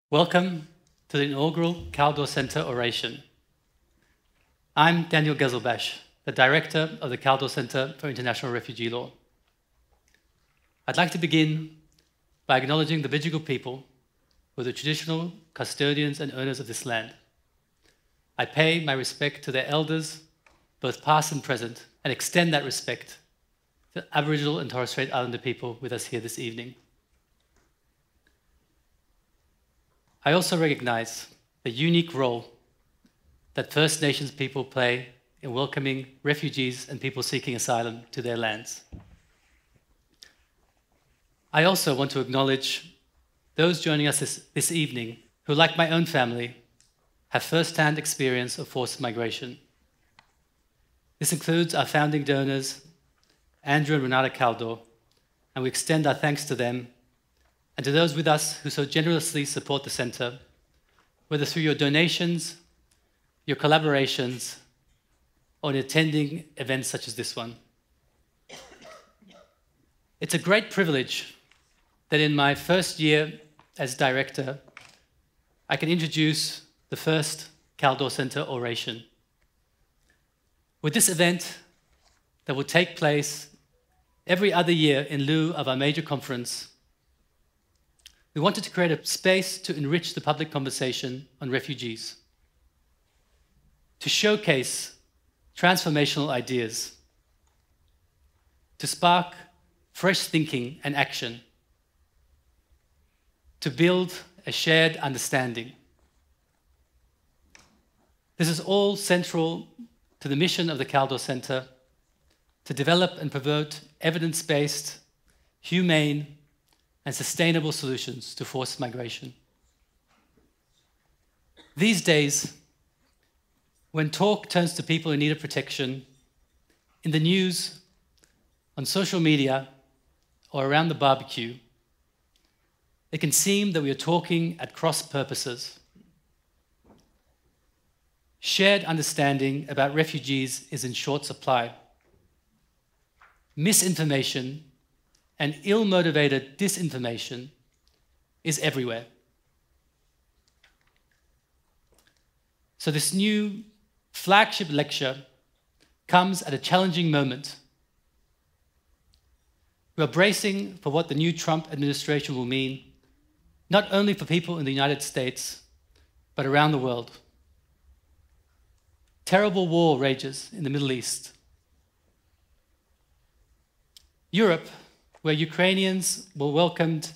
Welcome to the inaugural Kaldor Centre Oration. I'm Daniel Gezelbash, the Director of the Kaldor Centre for International Refugee Law. I'd like to begin by acknowledging the Bidjigal people who are the traditional custodians and owners of this land. I pay my respect to their elders, both past and present, and extend that respect to Aboriginal and Torres Strait Islander people with us here this evening. I also recognize the unique role that First Nations people play in welcoming refugees and people seeking asylum to their lands. I also want to acknowledge those joining us this evening who, like my own family, have first-hand experience of forced migration. This includes our founding donors, Andrew and Renata Kaldor, and we extend our thanks to them and to those with us who so generously support the Centre, whether through your donations, your collaborations, or in attending events such as this one. It's a great privilege that in my first year as Director, I can introduce the first Kaldor Centre Oration. With this event that will take place every other year in lieu of our major conference, we wanted to create a space to enrich the public conversation on refugees, to showcase transformational ideas, to spark fresh thinking and action, to build a shared understanding. This is all central to the mission of the Kaldor Centre to develop and promote evidence-based, humane, and sustainable solutions to forced migration. These days, when talk turns to people in need of protection, in the news, on social media, or around the barbecue, it can seem that we are talking at cross purposes. Shared understanding about refugees is in short supply. Misinformation and ill-motivated disinformation is everywhere. So this new flagship lecture comes at a challenging moment. We are bracing for what the new Trump administration will mean, not only for people in the United States, but around the world. Terrible war rages in the Middle East. Europe, where Ukrainians were welcomed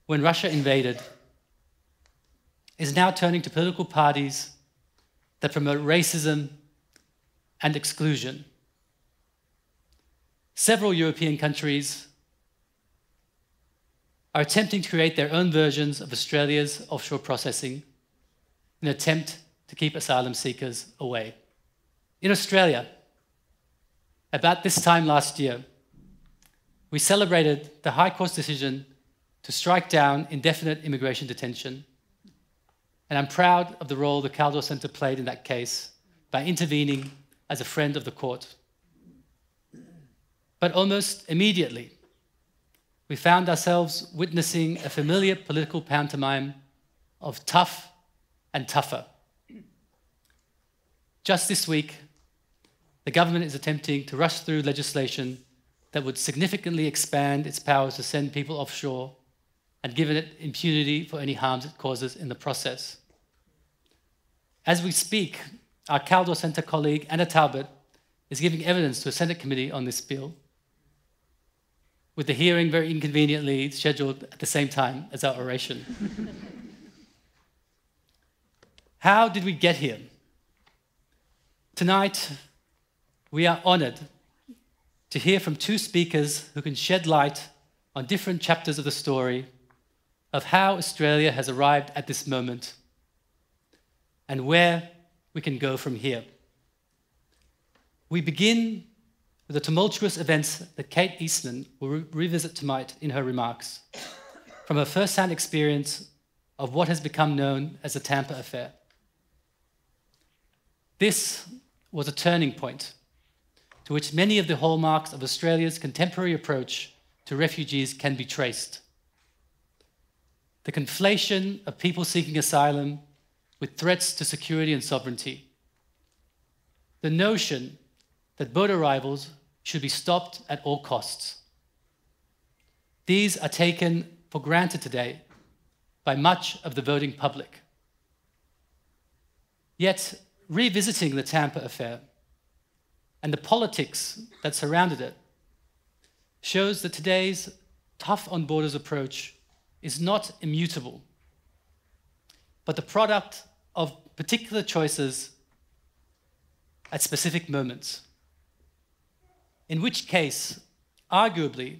when Russia invaded, is now turning to political parties that promote racism and exclusion. Several European countries are attempting to create their own versions of Australia's offshore processing in an attempt to keep asylum seekers away. In Australia, about this time last year, we celebrated the High Court's decision to strike down indefinite immigration detention. And I'm proud of the role the Kaldor Centre played in that case by intervening as a friend of the court. But almost immediately, we found ourselves witnessing a familiar political pantomime of tough and tougher. Just this week, the government is attempting to rush through legislation that would significantly expand its powers to send people offshore and give it impunity for any harms it causes in the process. As we speak, our Kaldor Centre colleague, Anna Talbot, is giving evidence to a Senate committee on this bill, with the hearing very inconveniently scheduled at the same time as our oration. How did we get here? Tonight, we are honoured to hear from two speakers who can shed light on different chapters of the story of how Australia has arrived at this moment and where we can go from here. We begin with the tumultuous events that Kate Eastman will revisit tonight in her remarks, from her first-hand experience of what has become known as the Tampa Affair. This was a turning point to which many of the hallmarks of Australia's contemporary approach to refugees can be traced. the conflation of people seeking asylum with threats to security and sovereignty, the notion that boat arrivals should be stopped at all costs. These are taken for granted today by much of the voting public. Yet, revisiting the Tampa affair and the politics that surrounded it shows that today's tough on borders approach is not immutable, but the product of particular choices at specific moments. In which case, arguably,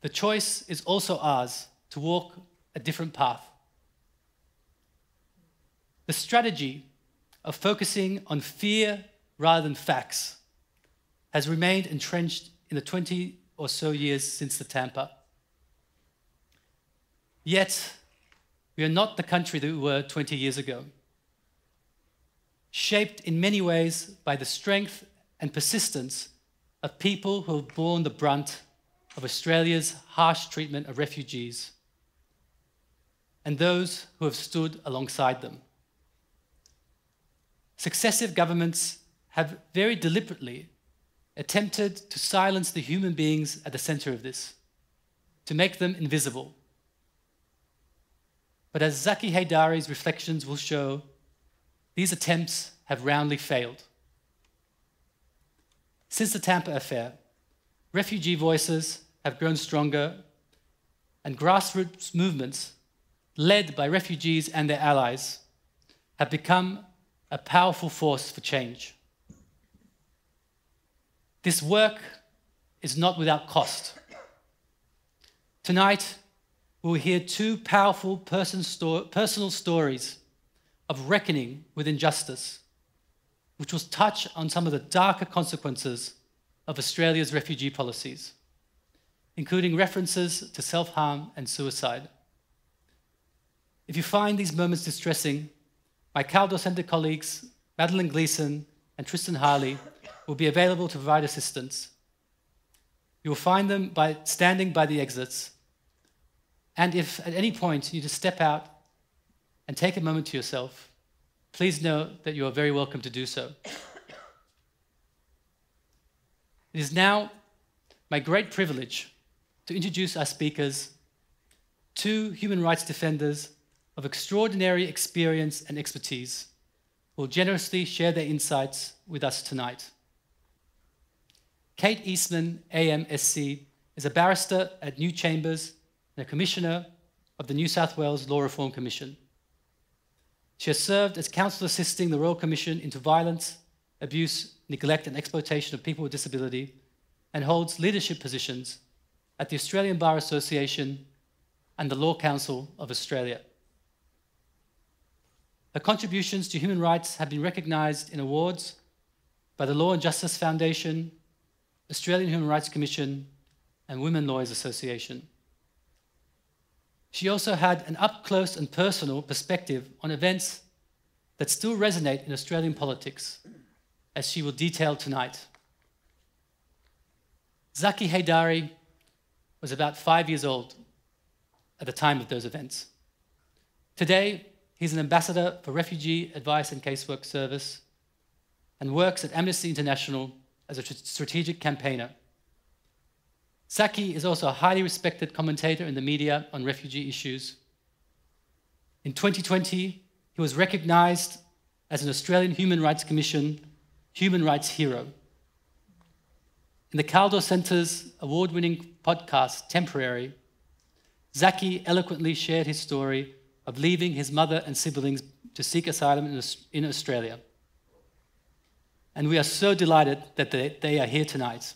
the choice is also ours to walk a different path. The strategy of focusing on fear rather than facts has remained entrenched in the 20 or so years since the Tampa. Yet, we are not the country that we were 20 years ago, shaped in many ways by the strength and persistence of people who have borne the brunt of Australia's harsh treatment of refugees and those who have stood alongside them. Successive governments have very deliberately attempted to silence the human beings at the center of this, to make them invisible. But as Zaki Haidari's reflections will show, these attempts have roundly failed. Since the Tampa affair, refugee voices have grown stronger, and grassroots movements, led by refugees and their allies, have become a powerful force for change. This work is not without cost. Tonight, we will hear two powerful personal stories of reckoning with injustice, which will touch on some of the darker consequences of Australia's refugee policies, including references to self-harm and suicide. If you find these moments distressing, my Kaldor Centre colleagues, Madeline Gleeson and Tristan Harley, will be available to provide assistance. You will find them by standing by the exits. And if at any point you just step out and take a moment to yourself, please know that you are very welcome to do so. It is now my great privilege to introduce our speakers, two human rights defenders of extraordinary experience and expertise, who will generously share their insights with us tonight. Kate Eastman, AMSC, is a barrister at New Chambers and a commissioner of the New South Wales Law Reform Commission. She has served as counsel assisting the Royal Commission into Violence, Abuse, Neglect and Exploitation of People with Disability, and holds leadership positions at the Australian Bar Association and the Law Council of Australia. Her contributions to human rights have been recognised in awards by the Law and Justice Foundation, Australian Human Rights Commission, and Women Lawyers Association. She also had an up-close and personal perspective on events that still resonate in Australian politics, as she will detail tonight. Zaki Haidari was about 5 years old at the time of those events. Today, he's an ambassador for Refugee Advice and Casework Service and works at Amnesty International as a strategic campaigner. Zaki is also a highly respected commentator in the media on refugee issues. In 2020, he was recognised as an Australian Human Rights Commission Human Rights Hero. In the Kaldor Centre's award-winning podcast, Temporary, Zaki eloquently shared his story of leaving his mother and siblings to seek asylum in Australia. And we are so delighted that they are here tonight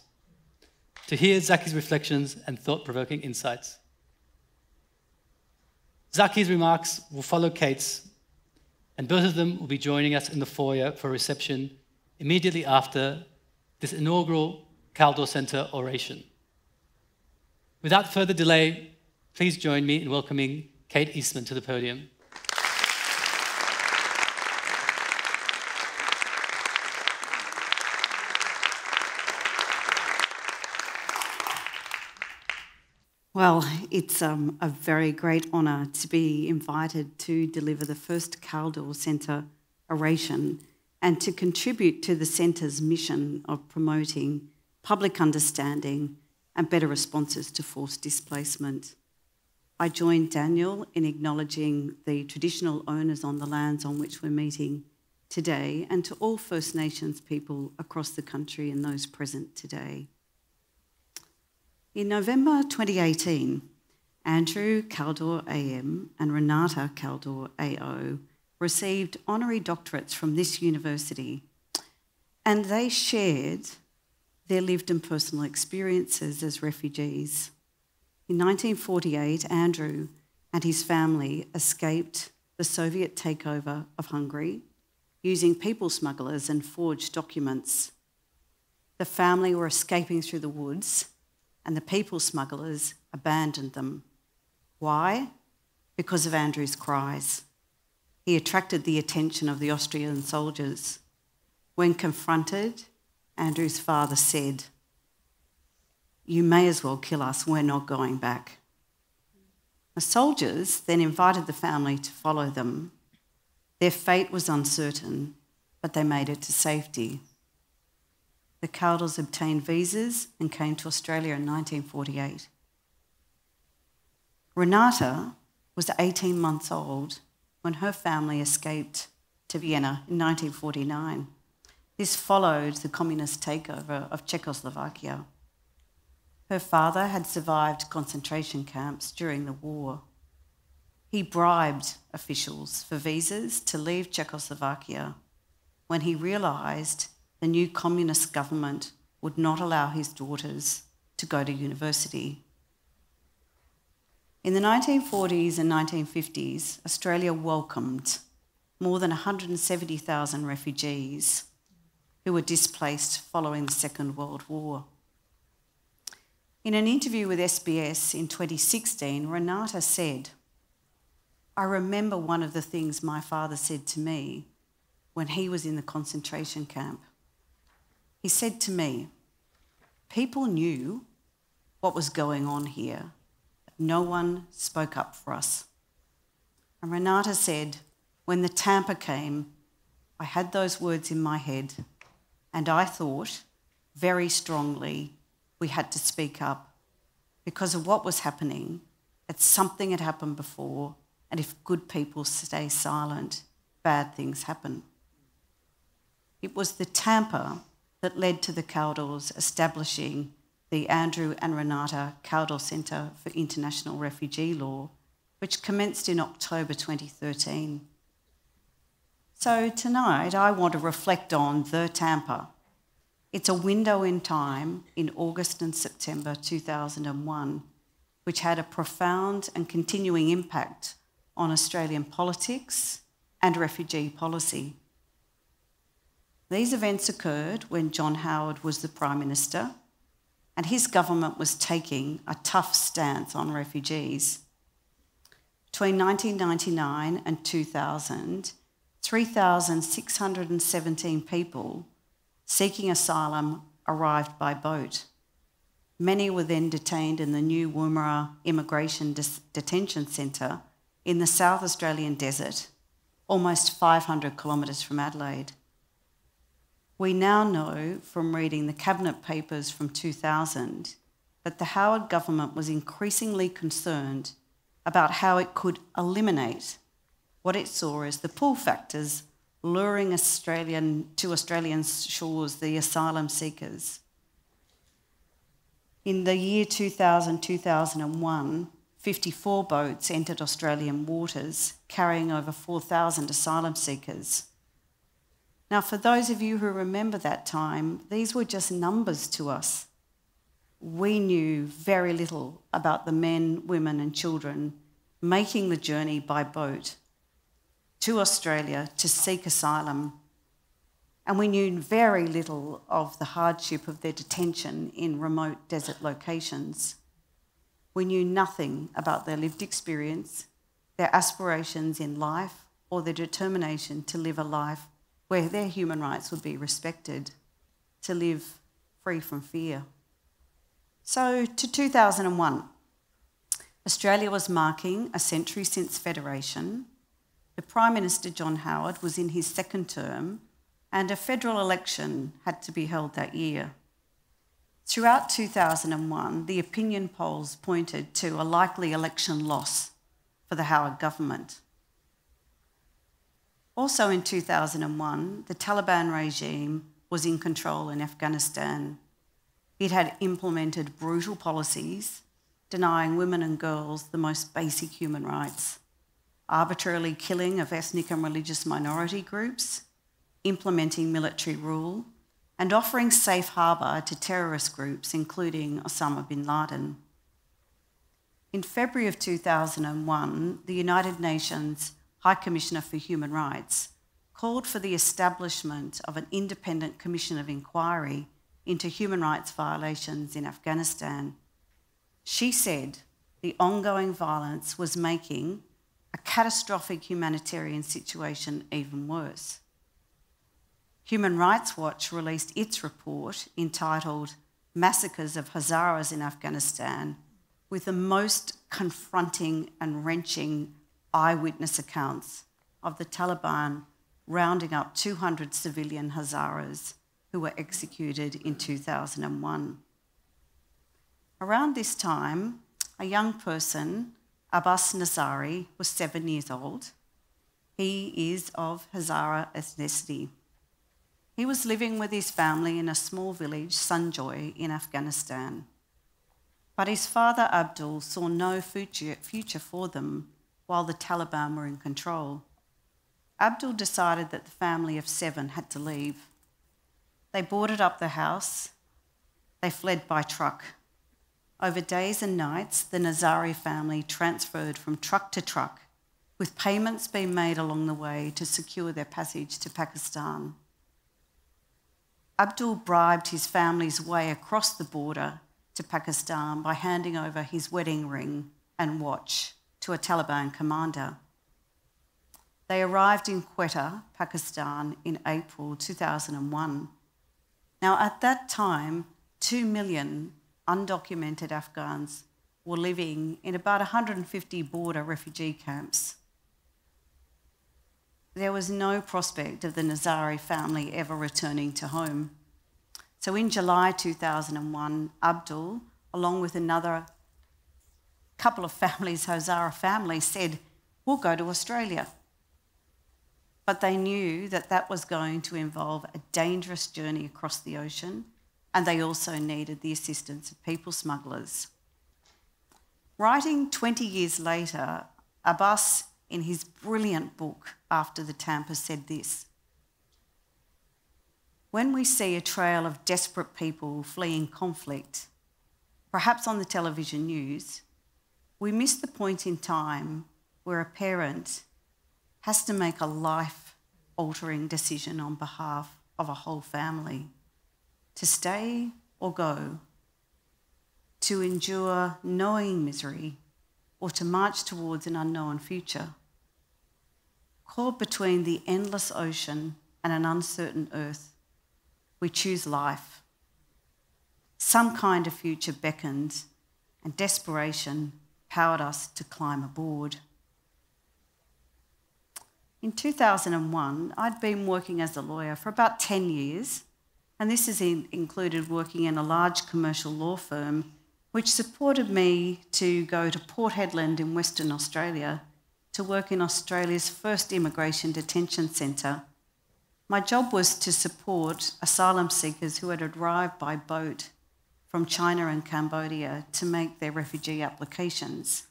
to hear Zaki's reflections and thought-provoking insights. Zaki's remarks will follow Kate's, and both of them will be joining us in the foyer for a reception immediately after this inaugural Kaldor Centre Oration. Without further delay, please join me in welcoming Kate Eastman to the podium. Well, it's a very great honour to be invited to deliver the first Kaldor Centre Oration and to contribute to the Centre's mission of promoting public understanding and better responses to forced displacement. I join Daniel in acknowledging the traditional owners on the lands on which we're meeting today and to all First Nations people across the country and those present today. In November 2018, Andrew Kaldor AM and Renata Kaldor AO received honorary doctorates from this university, and they shared their lived and personal experiences as refugees. In 1948, Andrew and his family escaped the Soviet takeover of Hungary using people smugglers and forged documents. The family were escaping through the woods and the people smugglers abandoned them. Why? Because of Andrew's cries. He attracted the attention of the Austrian soldiers. When confronted, Andrew's father said, "You may as well kill us, we're not going back." The soldiers then invited the family to follow them. Their fate was uncertain, but they made it to safety. The Kaldors obtained visas and came to Australia in 1948. Renata was 18 months old when her family escaped to Vienna in 1949. This followed the communist takeover of Czechoslovakia. Her father had survived concentration camps during the war. He bribed officials for visas to leave Czechoslovakia when he realised the new communist government would not allow his daughters to go to university. In the 1940s and 1950s, Australia welcomed more than 170,000 refugees who were displaced following the Second World War. In an interview with SBS in 2016, Renata said, "I remember one of the things my father said to me when he was in the concentration camp. He said to me, people knew what was going on here, but no one spoke up for us." And Renata said, "When the Tampa came, I had those words in my head and I thought very strongly we had to speak up because of what was happening, that something had happened before, and if good people stay silent, bad things happen." It was the Tampa that led to the Kaldors establishing the Andrew and Renata Kaldor Centre for International Refugee Law, which commenced in October 2013. So tonight I want to reflect on the Tampa. It's a window in time in August and September 2001, which had a profound and continuing impact on Australian politics and refugee policy. These events occurred when John Howard was the Prime Minister and his government was taking a tough stance on refugees. Between 1999 and 2000, 3,617 people seeking asylum arrived by boat. Many were then detained in the new Woomera Immigration Detention Centre in the South Australian desert, almost 500 kilometres from Adelaide. We now know from reading the Cabinet papers from 2000 that the Howard government was increasingly concerned about how it could eliminate what it saw as the pull factors luring to Australian shores the asylum seekers. In the year 2000-2001, 54 boats entered Australian waters, carrying over 4,000 asylum seekers. Now, for those of you who remember that time, these were just numbers to us. We knew very little about the men, women and children making the journey by boat to Australia to seek asylum. And we knew very little of the hardship of their detention in remote desert locations. We knew nothing about their lived experience, their aspirations in life, or their determination to live a life where their human rights would be respected, to live free from fear. So to 2001, Australia was marking a century since Federation. The Prime Minister, John Howard, was in his second term, and a federal election had to be held that year. Throughout 2001, the opinion polls pointed to a likely election loss for the Howard government. Also in 2001, the Taliban regime was in control in Afghanistan. It had implemented brutal policies, denying women and girls the most basic human rights, arbitrarily killing of ethnic and religious minority groups, implementing military rule, and offering safe harbour to terrorist groups, including Osama bin Laden. In February of 2001, the United Nations High Commissioner for Human Rights called for the establishment of an independent commission of inquiry into human rights violations in Afghanistan. She said the ongoing violence was making a catastrophic humanitarian situation even worse. Human Rights Watch released its report entitled Massacres of Hazaras in Afghanistan, with the most confronting and wrenching eyewitness accounts of the Taliban rounding up 200 civilian Hazaras who were executed in 2001. Around this time, a young person, Abbas Nazari, was 7 years old. He is of Hazara ethnicity. He was living with his family in a small village, Sanjoy, in Afghanistan. But his father, Abdul, saw no future for them while the Taliban were in control. Abdul decided that the family of 7 had to leave. They boarded up the house. They fled by truck. Over days and nights, the Nazari family transferred from truck to truck, with payments being made along the way to secure their passage to Pakistan. Abdul bribed his family's way across the border to Pakistan by handing over his wedding ring and watch to a Taliban commander. They arrived in Quetta, Pakistan, in April 2001. Now, at that time, 2 million undocumented Afghans were living in about 150 border refugee camps. There was no prospect of the Nazari family ever returning to home. So in July 2001, Abdul, along with another couple of families, Hazara families, said, "We'll go to Australia." But they knew that that was going to involve a dangerous journey across the ocean, and they also needed the assistance of people smugglers. Writing 20 years later, Abbas, in his brilliant book, After the Tampa, said this: "When we see a trail of desperate people fleeing conflict, perhaps on the television news, we miss the point in time where a parent has to make a life-altering decision on behalf of a whole family, to stay or go, to endure knowing misery, or to march towards an unknown future. Caught between the endless ocean and an uncertain earth, we choose life. Some kind of future beckoned, and desperation powered us to climb aboard." In 2001, I'd been working as a lawyer for about 10 years, and this has included working in a large commercial law firm which supported me to go to Port Hedland in Western Australia to work in Australia's first immigration detention centre. My job was to support asylum seekers who had arrived by boat from China and Cambodia to make their refugee applications.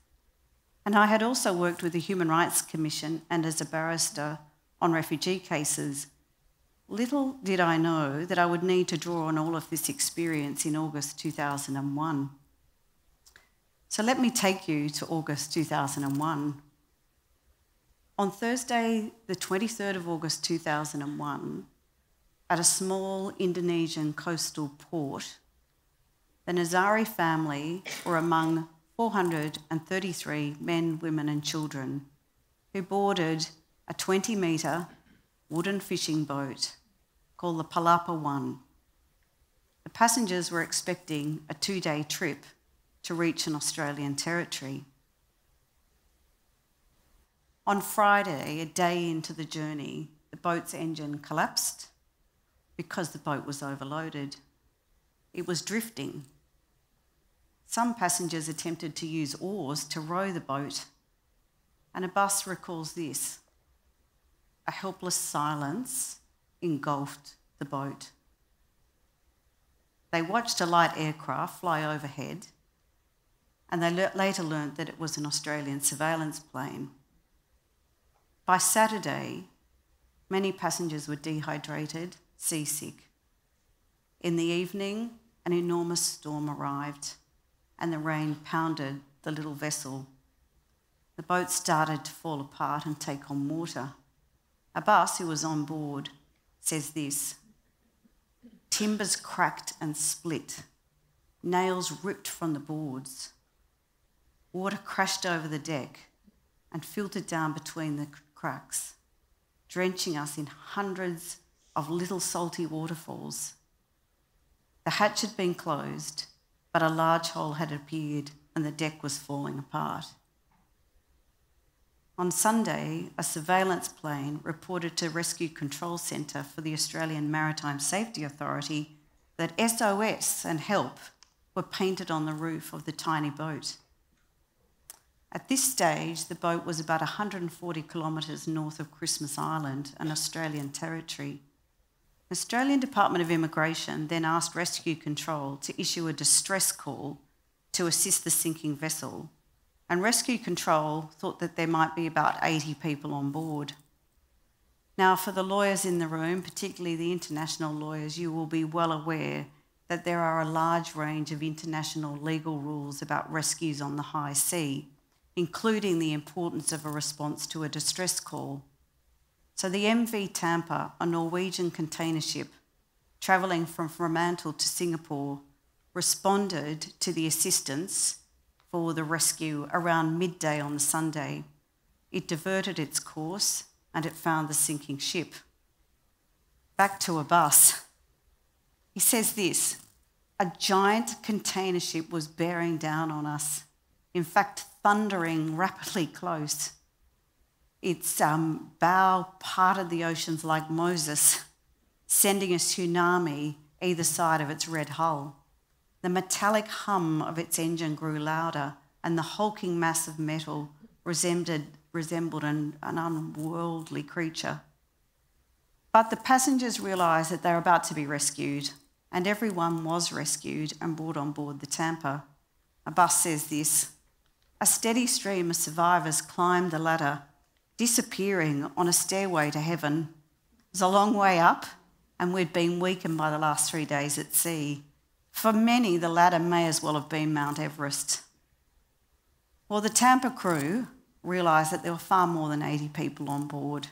And I had also worked with the Human Rights Commission and as a barrister on refugee cases. Little did I know that I would need to draw on all of this experience in August 2001. So let me take you to August 2001. On Thursday, the 23rd of August 2001, at a small Indonesian coastal port, the Nazari family were among 433 men, women and children who boarded a 20-metre wooden fishing boat called the Palapa 1. The passengers were expecting a 2-day trip to reach an Australian territory. On Friday, a day into the journey, the boat's engine collapsed because the boat was overloaded. It was drifting. Some passengers attempted to use oars to row the boat, and a bus recalls this: a helpless silence engulfed the boat. They watched a light aircraft fly overhead, and they later learnt that it was an Australian surveillance plane. By Saturday, many passengers were dehydrated, seasick. In the evening, an enormous storm arrived, and the rain pounded the little vessel. The boat started to fall apart and take on water. Abbas, who was on board, says this: timbers cracked and split, nails ripped from the boards. Water crashed over the deck and filtered down between the cracks, drenching us in hundreds of little salty waterfalls. The hatch had been closed, but a large hole had appeared and the deck was falling apart. On Sunday, a surveillance plane reported to Rescue Control Centre for the Australian Maritime Safety Authority that SOS and help were painted on the roof of the tiny boat. At this stage, the boat was about 140 kilometres north of Christmas Island, an Australian territory. The Australian Department of Immigration then asked Rescue Control to issue a distress call to assist the sinking vessel, and Rescue Control thought that there might be about 80 people on board. Now, for the lawyers in the room, particularly the international lawyers, you will be well aware that there are a large range of international legal rules about rescues on the high sea, including the importance of a response to a distress call. So the MV Tampa, a Norwegian container ship travelling from Fremantle to Singapore, responded to the assistance for the rescue around midday on the Sunday. It diverted its course and it found the sinking ship. Back to Abbas. He says this: a giant container ship was bearing down on us, in fact, thundering rapidly close. Its bow parted the oceans like Moses, sending a tsunami either side of its red hull. The metallic hum of its engine grew louder, and the hulking mass of metal resembled an unworldly creature. But the passengers realised that they were about to be rescued, and everyone was rescued and brought on board the Tampa. Abbas says this: a steady stream of survivors climbed the ladder, disappearing on a stairway to heaven. It was a long way up, and we'd been weakened by the last 3 days at sea. For many, the ladder may as well have been Mount Everest. Well, the Tampa crew realised that there were far more than 80 people on board,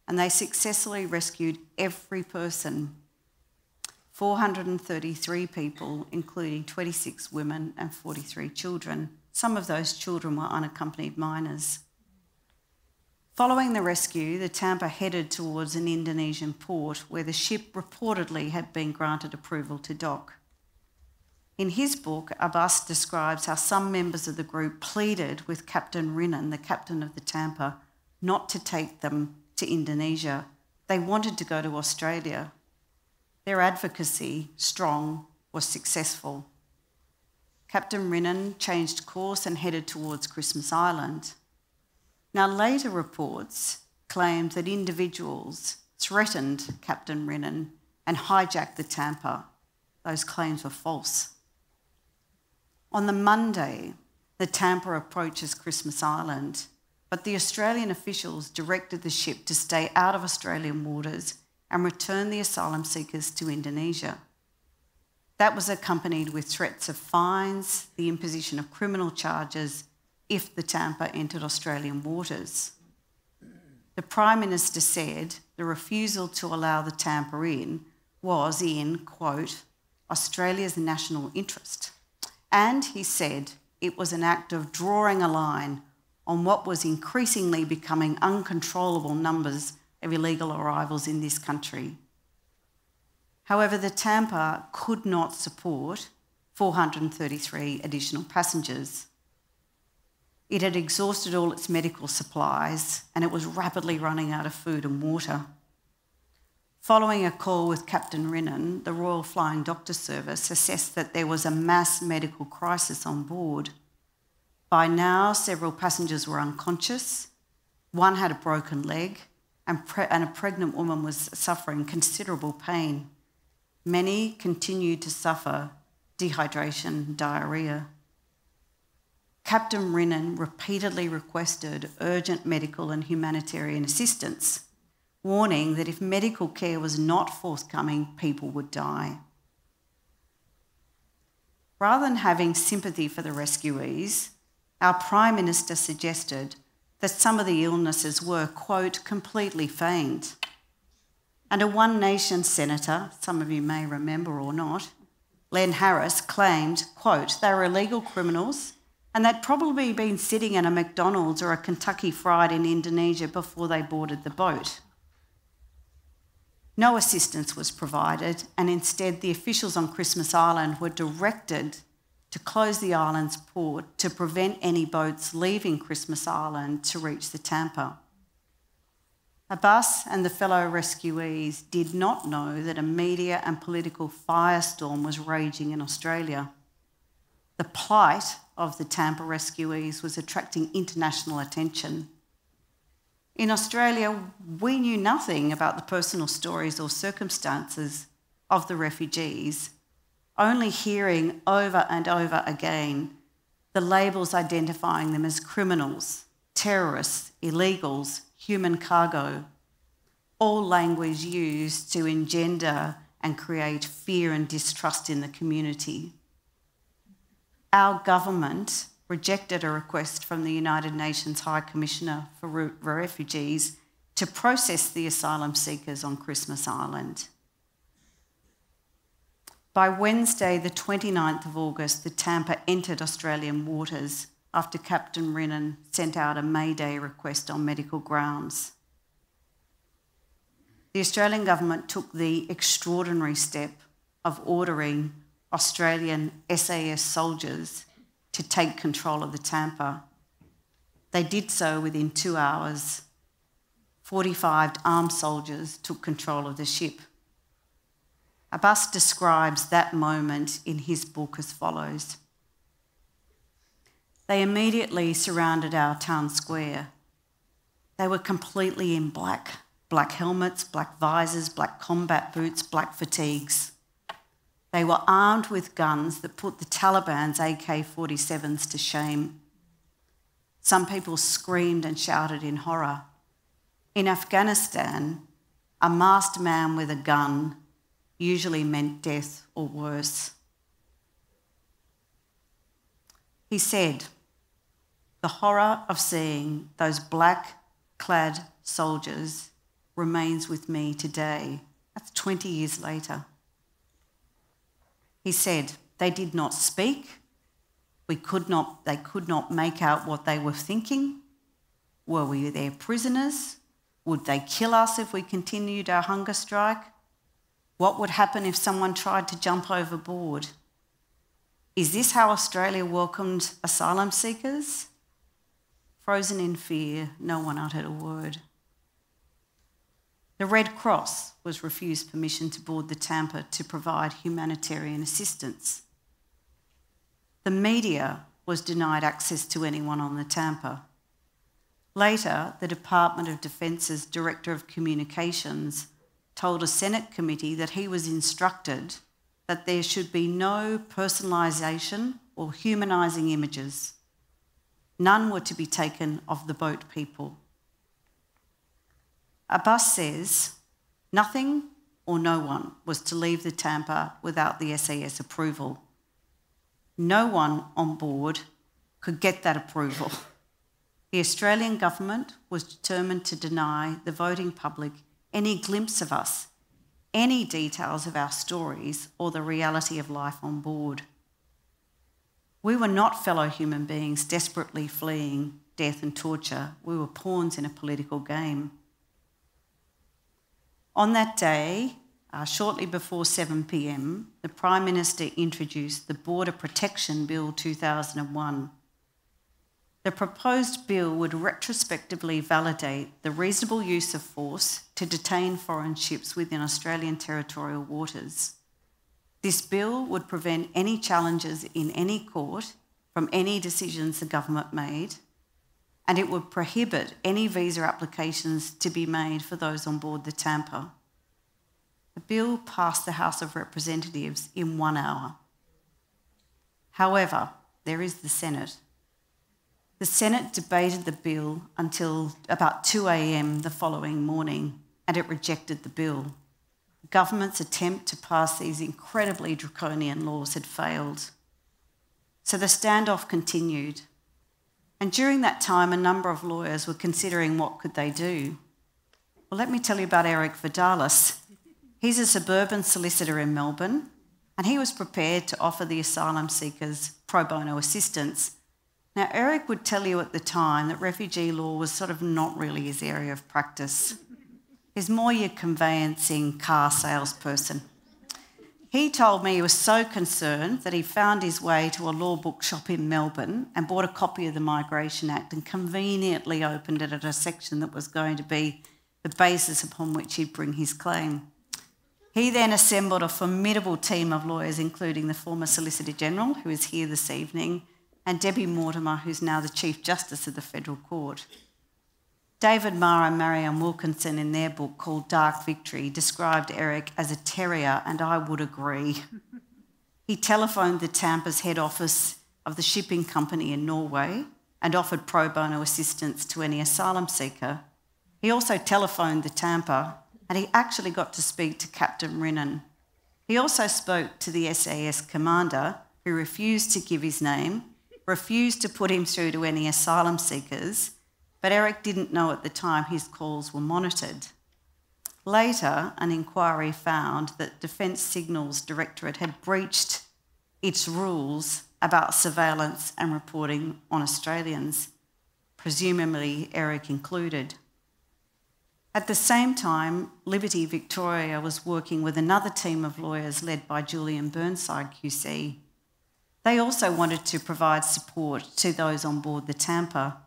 and they successfully rescued every person. 433 people, including 26 women and 43 children. Some of those children were unaccompanied minors. Following the rescue, the Tampa headed towards an Indonesian port where the ship reportedly had been granted approval to dock. In his book, Abbas describes how some members of the group pleaded with Captain Rinnan, the captain of the Tampa, not to take them to Indonesia. They wanted to go to Australia. Their advocacy, strong, was successful. Captain Rinnan changed course and headed towards Christmas Island. Now, later reports claimed that individuals threatened Captain Rinnan and hijacked the Tampa. Those claims were false. On the Monday, the Tampa approaches Christmas Island, but the Australian officials directed the ship to stay out of Australian waters and return the asylum seekers to Indonesia. That was accompanied with threats of fines, the imposition of criminal charges if the Tampa entered Australian waters. The Prime Minister said the refusal to allow the Tampa in was in, quote, Australia's national interest. And he said it was an act of drawing a line on what was increasingly becoming uncontrollable numbers of illegal arrivals in this country. However, the Tampa could not support 433 additional passengers. It had exhausted all its medical supplies and it was rapidly running out of food and water. Following a call with Captain Rinnan, the Royal Flying Doctor Service assessed that there was a mass medical crisis on board. By now, several passengers were unconscious, one had a broken leg, and a pregnant woman was suffering considerable pain. Many continued to suffer dehydration, diarrhoea. Captain Rinnan repeatedly requested urgent medical and humanitarian assistance, warning that if medical care was not forthcoming, people would die. Rather than having sympathy for the rescuees, our Prime Minister suggested that some of the illnesses were, quote, completely feigned. And a One Nation senator, some of you may remember or not, Len Harris, claimed, quote, they were illegal criminals and they'd probably been sitting in a McDonald's or a Kentucky Fried in Indonesia before they boarded the boat. No assistance was provided, and instead the officials on Christmas Island were directed to close the island's port to prevent any boats leaving Christmas Island to reach the Tampa. Abbas and the fellow rescuees did not know that a media and political firestorm was raging in Australia. The plight of the Tampa rescuees was attracting international attention. In Australia, we knew nothing about the personal stories or circumstances of the refugees, only hearing over and over again the labels identifying them as criminals, terrorists, illegals, human cargo, all language used to engender and create fear and distrust in the community. Our government rejected a request from the United Nations High Commissioner for Refugees to process the asylum seekers on Christmas Island. By Wednesday, the 29th of August, the Tampa entered Australian waters after Captain Rinnan sent out a Mayday request on medical grounds. The Australian government took the extraordinary step of ordering Australian SAS soldiers to take control of the Tampa. They did so within 2 hours. 45 armed soldiers took control of the ship. Abbas describes that moment in his book as follows. They immediately surrounded our town square. They were completely in black helmets, black visors, black combat boots, black fatigues. They were armed with guns that put the Taliban's AK-47s to shame. Some people screamed and shouted in horror. In Afghanistan, a masked man with a gun usually meant death or worse. He said, the horror of seeing those black-clad soldiers remains with me today. That's 20 years later. He said, they did not speak. They could not make out what they were thinking. Were we their prisoners? Would they kill us if we continued our hunger strike? What would happen if someone tried to jump overboard? Is this how Australia welcomed asylum seekers? Frozen in fear, no one uttered a word. The Red Cross was refused permission to board the Tampa to provide humanitarian assistance. The media was denied access to anyone on the Tampa. Later, the Department of Defence's Director of Communications told a Senate committee that he was instructed that there should be no personalisation or humanising images. None were to be taken of the boat people. Abbas says nothing or no one was to leave the Tampa without the SAS approval. No one on board could get that approval. The Australian government was determined to deny the voting public any glimpse of us, any details of our stories or the reality of life on board. We were not fellow human beings desperately fleeing death and torture. We were pawns in a political game. On that day, shortly before 7 p.m, the Prime Minister introduced the Border Protection Bill 2001. The proposed bill would retrospectively validate the reasonable use of force to detain foreign ships within Australian territorial waters. This bill would prevent any challenges in any court from any decisions the government made, and it would prohibit any visa applications to be made for those on board the Tampa. The bill passed the House of Representatives in 1 hour. However, there is the Senate. The Senate debated the bill until about 2 a.m. the following morning, and it rejected the bill. The government's attempt to pass these incredibly draconian laws had failed. So the standoff continued. And during that time, a number of lawyers were considering what could they do. Well, let me tell you about Eric Vidalis. He's a suburban solicitor in Melbourne, and he was prepared to offer the asylum seekers pro bono assistance. Now, Eric would tell you at the time that refugee law was sort of not really his area of practice. He's more your conveyancing car salesperson. He told me he was so concerned that he found his way to a law bookshop in Melbourne and bought a copy of the Migration Act and conveniently opened it at a section that was going to be the basis upon which he'd bring his claim. He then assembled a formidable team of lawyers, including the former Solicitor General, who is here this evening, and Debbie Mortimer, who's now the Chief Justice of the Federal Court. David Marr and Marianne Wilkinson, in their book called Dark Victory, described Eric as a terrier, and I would agree. He telephoned the Tampa's head office of the shipping company in Norway and offered pro bono assistance to any asylum seeker. He also telephoned the Tampa, and he actually got to speak to Captain Rinnan. He also spoke to the SAS commander, who refused to give his name, refused to put him through to any asylum seekers, but Eric didn't know at the time his calls were monitored. Later, an inquiry found that Defence Signals Directorate had breached its rules about surveillance and reporting on Australians, presumably Eric included. At the same time, Liberty Victoria was working with another team of lawyers led by Julian Burnside QC. They also wanted to provide support to those on board the Tampa.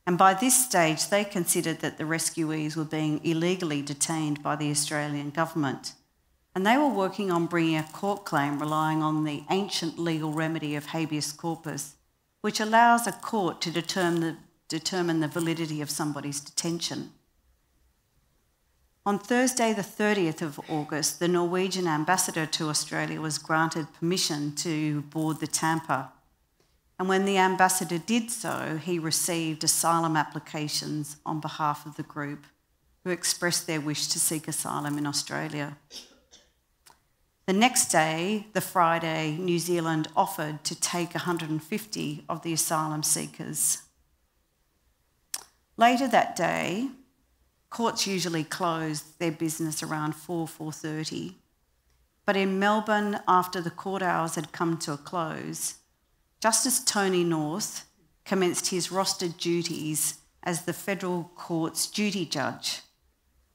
And by this stage, they considered that the rescuees were being illegally detained by the Australian government. And they were working on bringing a court claim relying on the ancient legal remedy of habeas corpus, which allows a court to determine the validity of somebody's detention. On Thursday, the 30th of August, the Norwegian ambassador to Australia was granted permission to board the Tampa. And when the ambassador did so, he received asylum applications on behalf of the group who expressed their wish to seek asylum in Australia. The next day, the Friday, New Zealand offered to take 150 of the asylum seekers. Later that day, courts usually closed their business around 4:30. But in Melbourne, after the court hours had come to a close, Justice Tony North commenced his rostered duties as the Federal Court's duty judge.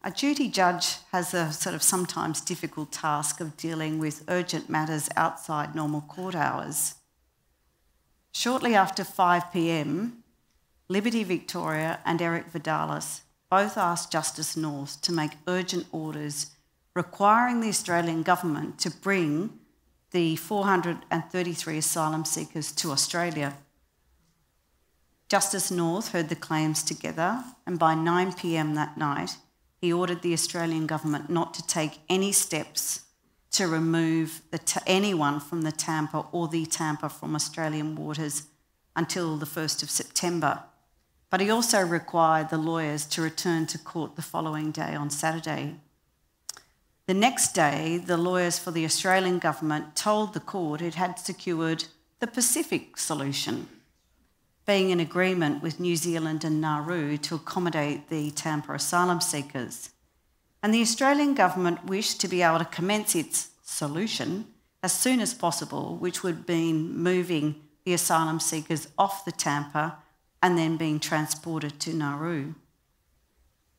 A duty judge has a sort of sometimes difficult task of dealing with urgent matters outside normal court hours. Shortly after 5 p.m, Liberty Victoria and Eric Vidalis both asked Justice North to make urgent orders requiring the Australian government to bring the 433 asylum seekers to Australia. Justice North heard the claims together, and by 9 p.m. that night, he ordered the Australian government not to take any steps to remove anyone from the Tampa or the Tampa from Australian waters until the 1st of September. But he also required the lawyers to return to court the following day on Saturday. The next day, the lawyers for the Australian government told the court it had secured the Pacific solution, being in agreement with New Zealand and Nauru to accommodate the Tampa asylum seekers. And the Australian government wished to be able to commence its solution as soon as possible, which would mean moving the asylum seekers off the Tampa and then being transported to Nauru.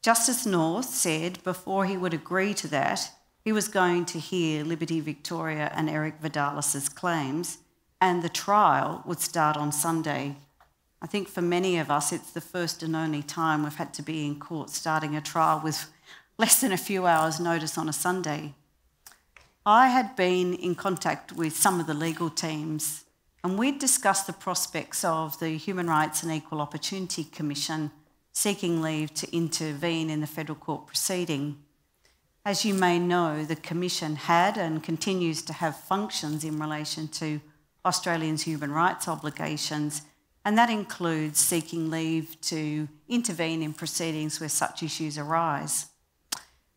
Justice North said before he would agree to that, he was going to hear Liberty Victoria and Eric Vidalis' claims, and the trial would start on Sunday. I think for many of us, it's the first and only time we've had to be in court starting a trial with less than a few hours' notice on a Sunday. I had been in contact with some of the legal teams, and we'd discussed the prospects of the Human Rights and Equal Opportunity Commission seeking leave to intervene in the federal court proceeding. As you may know, the Commission had and continues to have functions in relation to Australians' human rights obligations, and that includes seeking leave to intervene in proceedings where such issues arise.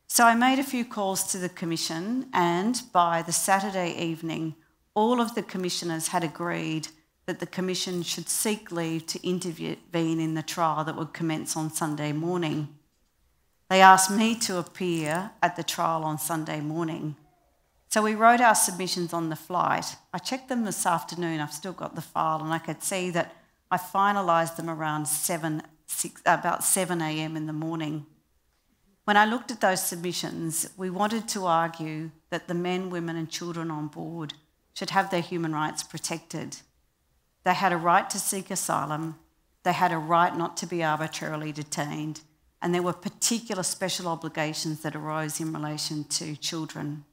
So I made a few calls to the Commission, and by the Saturday evening, all of the commissioners had agreed that the Commission should seek leave to intervene in the trial that would commence on Sunday morning. They asked me to appear at the trial on Sunday morning. So we wrote our submissions on the flight. I checked them this afternoon, I've still got the file, and I could see that I finalised them around about 7 a.m. in the morning. When I looked at those submissions, we wanted to argue that the men, women and children on board should have their human rights protected. They had a right to seek asylum, they had a right not to be arbitrarily detained, and there were particular special obligations that arose in relation to children.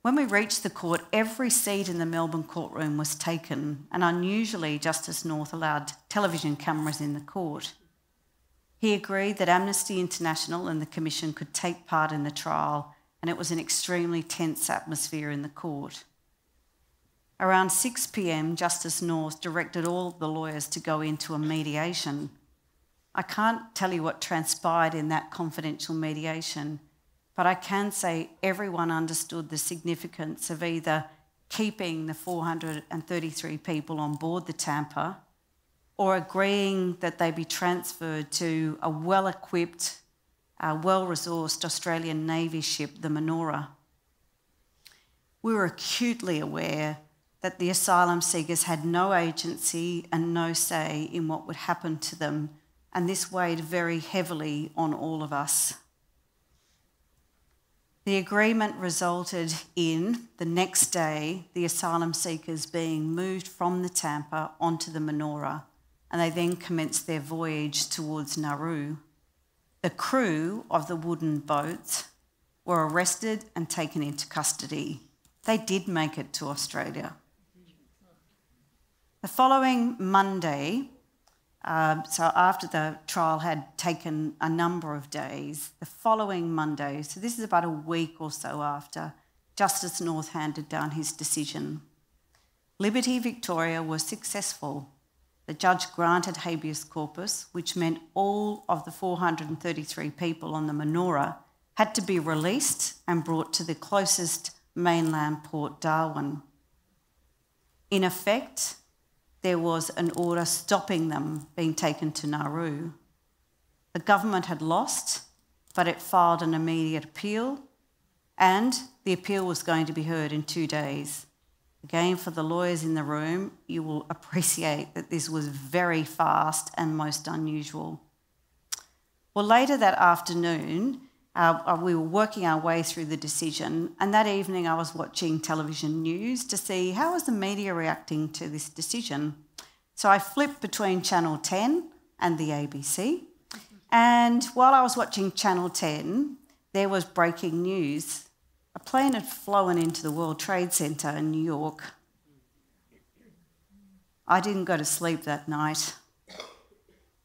When we reached the court, every seat in the Melbourne courtroom was taken, and unusually Justice North allowed television cameras in the court. He agreed that Amnesty International and the Commission could take part in the trial, and it was an extremely tense atmosphere in the court. Around 6 p.m, Justice North directed all the lawyers to go into a mediation. I can't tell you what transpired in that confidential mediation, but I can say everyone understood the significance of either keeping the 433 people on board the Tampa or agreeing that they be transferred to a well-equipped, well-resourced Australian Navy ship, the Menorah. We were acutely aware that the asylum seekers had no agency and no say in what would happen to them, and this weighed very heavily on all of us. The agreement resulted in, the next day, the asylum seekers being moved from the Tampa onto the Menorah, and they then commenced their voyage towards Nauru. The crew of the wooden boats were arrested and taken into custody. They did make it to Australia. The following Monday, so after the trial had taken a number of days, the following Monday, so this is about a week or so after, Justice North handed down his decision. Liberty Victoria was successful. The judge granted habeas corpus, which meant all of the 433 people on the Menorah had to be released and brought to the closest mainland port, Darwin. In effect, there was an order stopping them being taken to Nauru. The government had lost, but it filed an immediate appeal, and the appeal was going to be heard in 2 days. Again, for the lawyers in the room, you will appreciate that this was very fast and most unusual. Well, later that afternoon, we were working our way through the decision, and that evening I was watching television news to see how was the media reacting to this decision. So I flipped between Channel 10 and the ABC, and while I was watching Channel 10, there was breaking news. A plane had flown into the World Trade Centre in New York. I didn't go to sleep that night.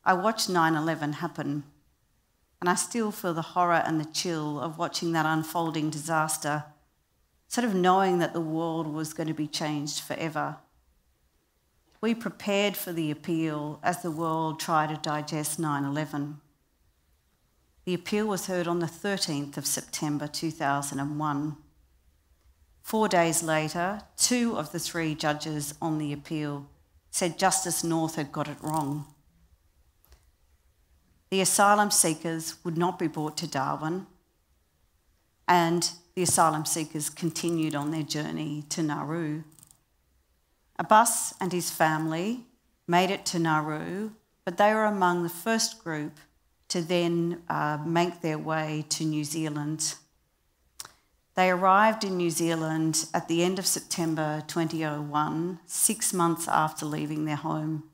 I watched 9/11 happen, and I still feel the horror and the chill of watching that unfolding disaster, sort of knowing that the world was going to be changed forever. We prepared for the appeal as the world tried to digest 9/11. The appeal was heard on the 13th of September 2001. 4 days later, 2 of the 3 judges on the appeal said Justice North had got it wrong. The asylum seekers would not be brought to Darwin, and the asylum seekers continued on their journey to Nauru. Abbas and his family made it to Nauru, but they were among the first group to then make their way to New Zealand. They arrived in New Zealand at the end of September 2001, 6 months after leaving their home.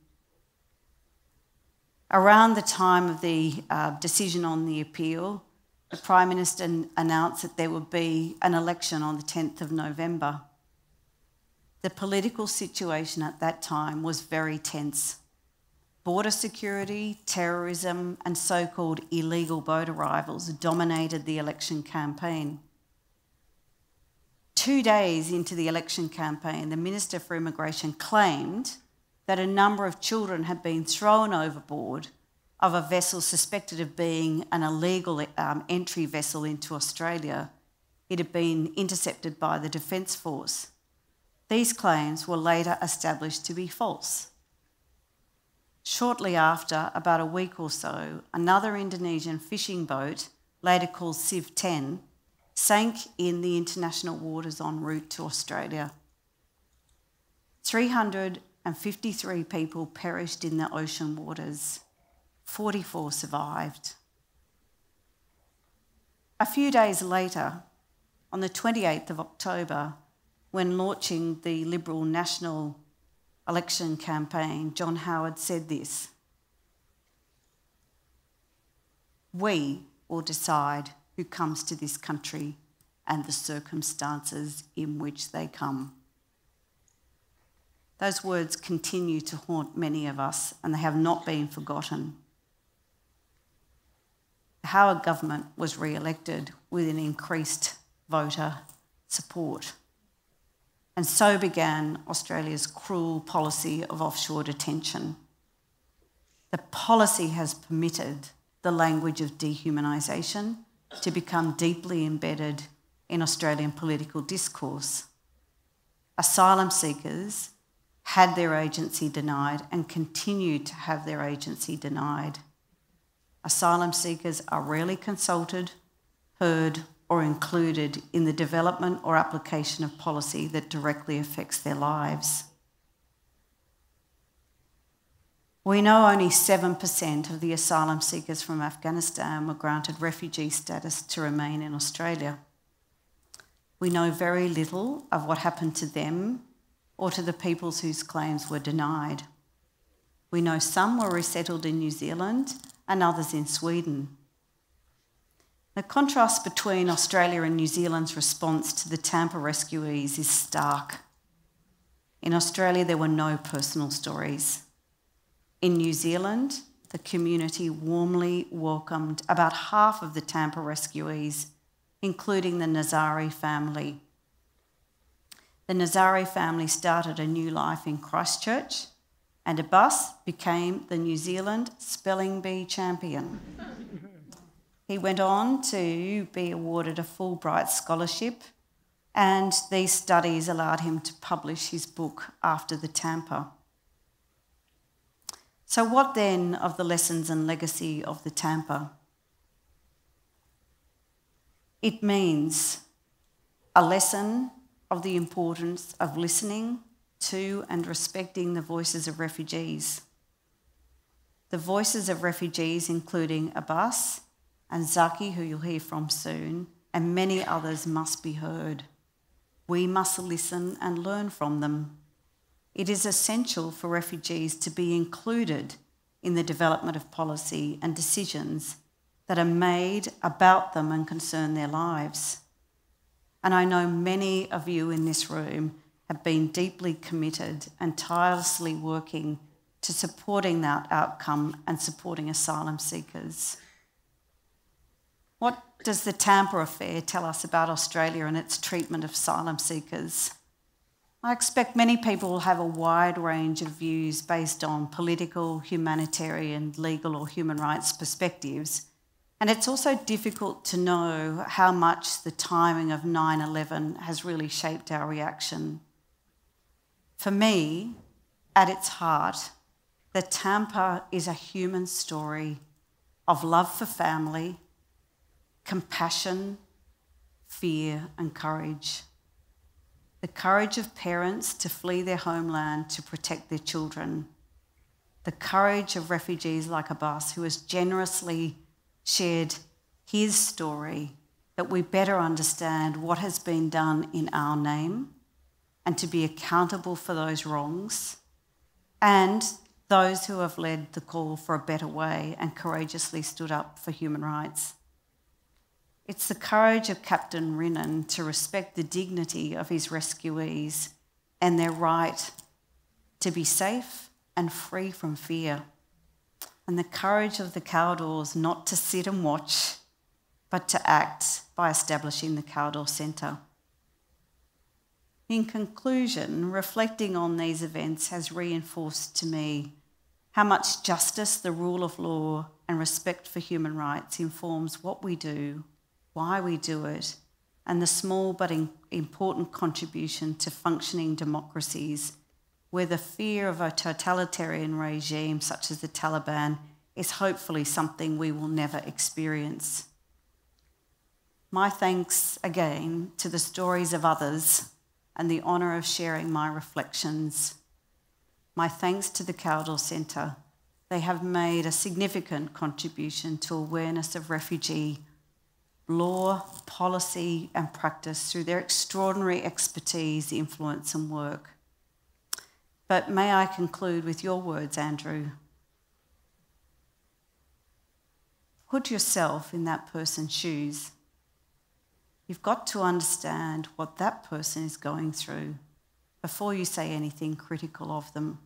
Around the time of the decision on the appeal, the Prime Minister announced that there would be an election on the 10th of November. The political situation at that time was very tense. Border security, terrorism, and so-called illegal boat arrivals dominated the election campaign. 2 days into the election campaign, the Minister for Immigration claimed that a number of children had been thrown overboard of a vessel suspected of being an illegal entry vessel into Australia. It had been intercepted by the Defence Force. These claims were later established to be false. Shortly after, about a week or so, another Indonesian fishing boat, later called Civ 10, sank in the international waters en route to Australia. 353 people perished in the ocean waters. 44 survived. A few days later, on the 28th of October, when launching the Liberal National election campaign, John Howard said this: "We will decide who comes to this country and the circumstances in which they come." Those words continue to haunt many of us, and they have not been forgotten. The Howard government was re-elected with an increased voter support. And so began Australia's cruel policy of offshore detention. The policy has permitted the language of dehumanisation to become deeply embedded in Australian political discourse. Asylum seekers had their agency denied and continue to have their agency denied. Asylum seekers are rarely consulted, heard, or included in the development or application of policy that directly affects their lives. We know only 7% of the asylum seekers from Afghanistan were granted refugee status to remain in Australia. We know very little of what happened to them or to the peoples whose claims were denied. We know some were resettled in New Zealand and others in Sweden. The contrast between Australia and New Zealand's response to the Tampa rescuees is stark. In Australia, there were no personal stories. In New Zealand, the community warmly welcomed about half of the Tampa rescuees, including the Nazari family. The Nazari family started a new life in Christchurch, and Abbas became the New Zealand spelling bee champion. He went on to be awarded a Fulbright scholarship, and these studies allowed him to publish his book after the Tampa. So what then of the lessons and legacy of the Tampa? It means a lesson of the importance of listening to and respecting the voices of refugees. The voices of refugees, including Abbas and Zaki, who you'll hear from soon, and many others, must be heard. We must listen and learn from them. It is essential for refugees to be included in the development of policy and decisions that are made about them and concern their lives. And I know many of you in this room have been deeply committed and tirelessly working to supporting that outcome and supporting asylum seekers. What does the Tampa affair tell us about Australia and its treatment of asylum seekers? I expect many people will have a wide range of views based on political, humanitarian, legal or human rights perspectives. And it's also difficult to know how much the timing of 9/11 has really shaped our reaction. For me, at its heart, the Tampa is a human story of love for family, compassion, fear and courage. The courage of parents to flee their homeland to protect their children. The courage of refugees like Abbas, who has generously shared his story, that we better understand what has been done in our name and to be accountable for those wrongs. And those who have led the call for a better way and courageously stood up for human rights. It's the courage of Captain Rinnan to respect the dignity of his rescuees and their right to be safe and free from fear, and the courage of the Kaldors not to sit and watch, but to act by establishing the Kaldor Centre. In conclusion, reflecting on these events has reinforced to me how much justice, the rule of law, and respect for human rights informs what we do, why we do it, and the small but important contribution to functioning democracies where the fear of a totalitarian regime such as the Taliban is hopefully something we will never experience. My thanks again to the stories of others and the honour of sharing my reflections. My thanks to the Kaldor Centre. They have made a significant contribution to awareness of refugee law, policy and practice through their extraordinary expertise, influence and work. But may I conclude with your words, Andrew. Put yourself in that person's shoes. You've got to understand what that person is going through before you say anything critical of them.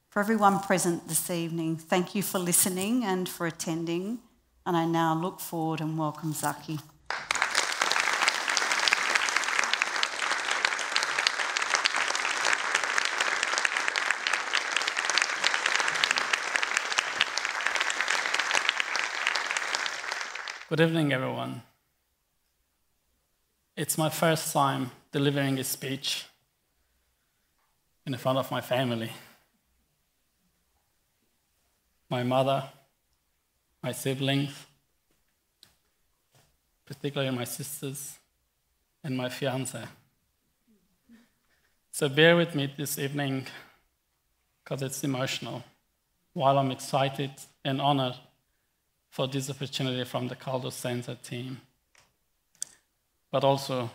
For everyone present this evening, thank you for listening and for attending, and I now look forward and welcome Zaki. Good evening, everyone. It's my first time delivering a speech in front of my family. My mother, my siblings, particularly my sisters, and my fiancé. So bear with me this evening because it's emotional, while I'm excited and honored for this opportunity from the Kaldor Centre team. But also,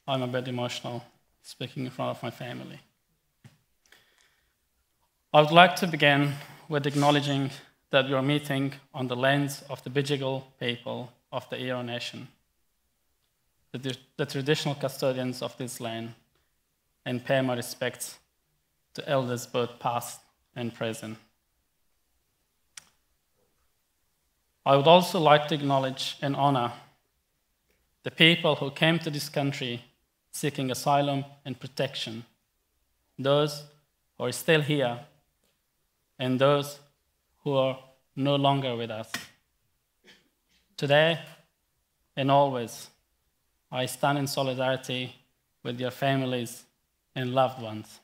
I'm a bit emotional speaking in front of my family. I would like to begin with acknowledging that we are meeting on the lands of the Bidjigal people of the Eora Nation, the traditional custodians of this land, and pay my respects to elders both past and present. I would also like to acknowledge and honor the people who came to this country seeking asylum and protection, those who are still here, and those who are no longer with us. Today and always, I stand in solidarity with your families and loved ones.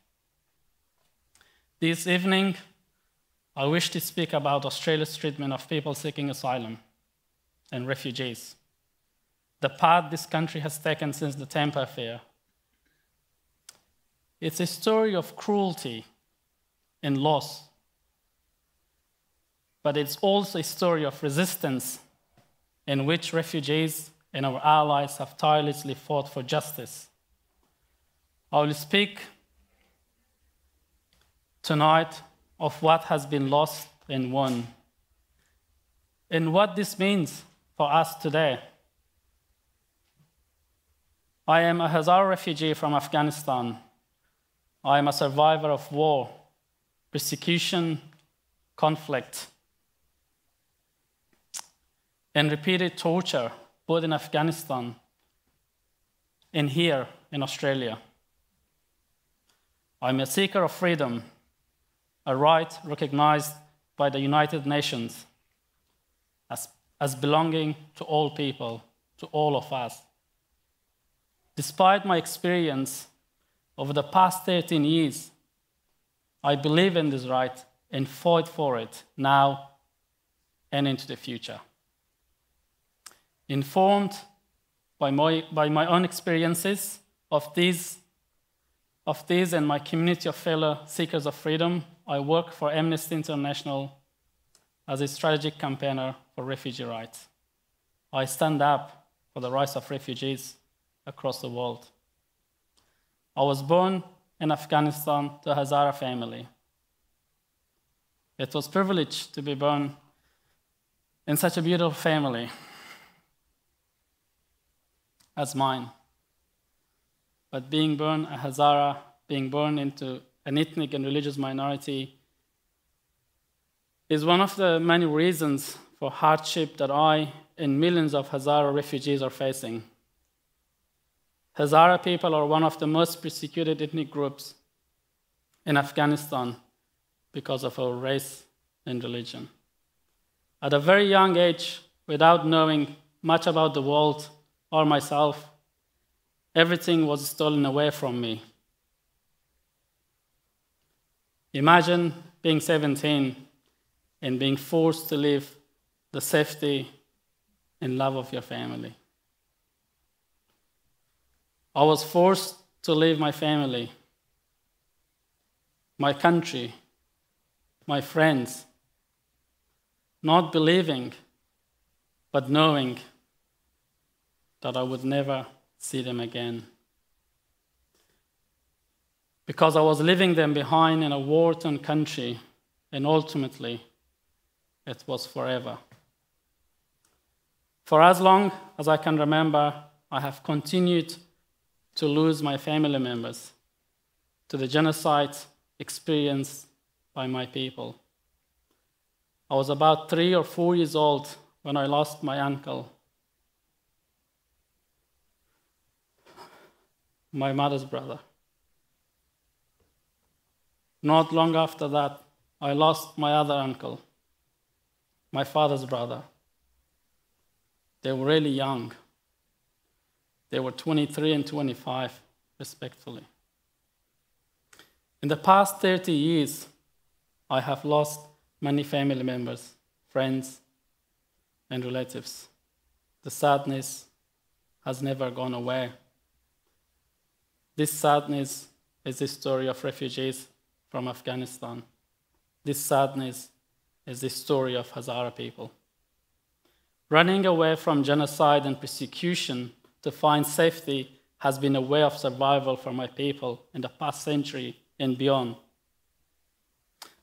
This evening, I wish to speak about Australia's treatment of people seeking asylum and refugees, the path this country has taken since the Tampa affair. It's a story of cruelty and loss, but it's also a story of resistance in which refugees and our allies have tirelessly fought for justice. I will speak tonight of what has been lost and won, and what this means for us today. I am a Haidari refugee from Afghanistan. I am a survivor of war, persecution, conflict, and repeated torture, both in Afghanistan and here in Australia. I'm a seeker of freedom, a right recognized by the United Nations as belonging to all people, to all of us. Despite my experience over the past 13 years, I believe in this right and fight for it now and into the future. Informed by my own experiences of these and my community of fellow seekers of freedom, I work for Amnesty International as a strategic campaigner for refugee rights. I stand up for the rights of refugees across the world. I was born in Afghanistan to a Hazara family. It was a privilege to be born in such a beautiful family as mine. But being born a Hazara, being born into an ethnic and religious minority, is one of the many reasons for hardship that I and millions of Hazara refugees are facing. Hazara people are one of the most persecuted ethnic groups in Afghanistan because of our race and religion. At a very young age, without knowing much about the world or myself, everything was stolen away from me. Imagine being 17 and being forced to leave the safety and love of your family. I was forced to leave my family, my country, my friends, not believing, but knowing that I would never see them again. Because I was leaving them behind in a war-torn country, and ultimately, it was forever. For as long as I can remember, I have continued to lose my family members to the genocide experienced by my people. I was about 3 or 4 years old when I lost my uncle, my mother's brother. Not long after that, I lost my other uncle, my father's brother. They were really young. They were 23 and 25, respectively. In the past 30 years, I have lost many family members, friends, and relatives. The sadness has never gone away. This sadness is the story of refugees from Afghanistan. This sadness is the story of Hazara people. Running away from genocide and persecution to find safety has been a way of survival for my people in the past century and beyond.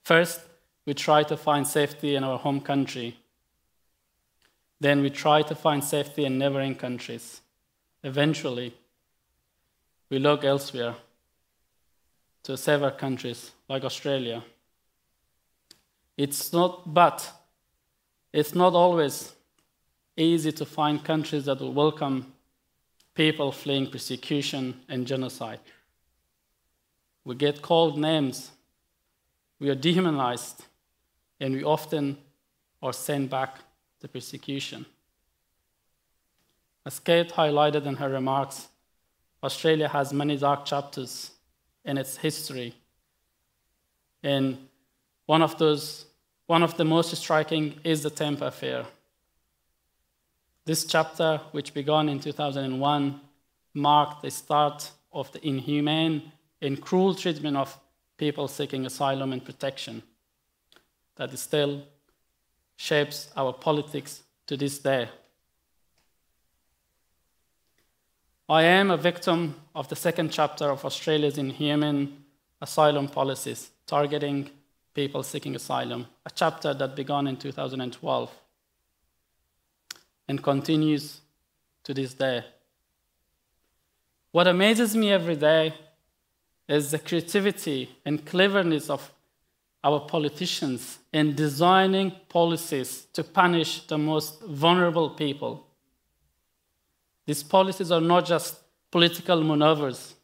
First, we try to find safety in our home country. Then we try to find safety in neighboring countries. Eventually, we look elsewhere to safer countries like Australia. It's not always easy to find countries that will welcome people fleeing persecution and genocide. We get called names, we are dehumanized, and we often are sent back to persecution. As Kate highlighted in her remarks, Australia has many dark chapters in its history. And one of the most striking is the Tampa Affair. This chapter, which began in 2001, marked the start of the inhumane and cruel treatment of people seeking asylum and protection that still shapes our politics to this day. I am a victim of the second chapter of Australia's inhumane asylum policies targeting people seeking asylum, a chapter that began in 2012 and continues to this day. What amazes me every day is the creativity and cleverness of our politicians in designing policies to punish the most vulnerable people. These policies are not just political maneuvers.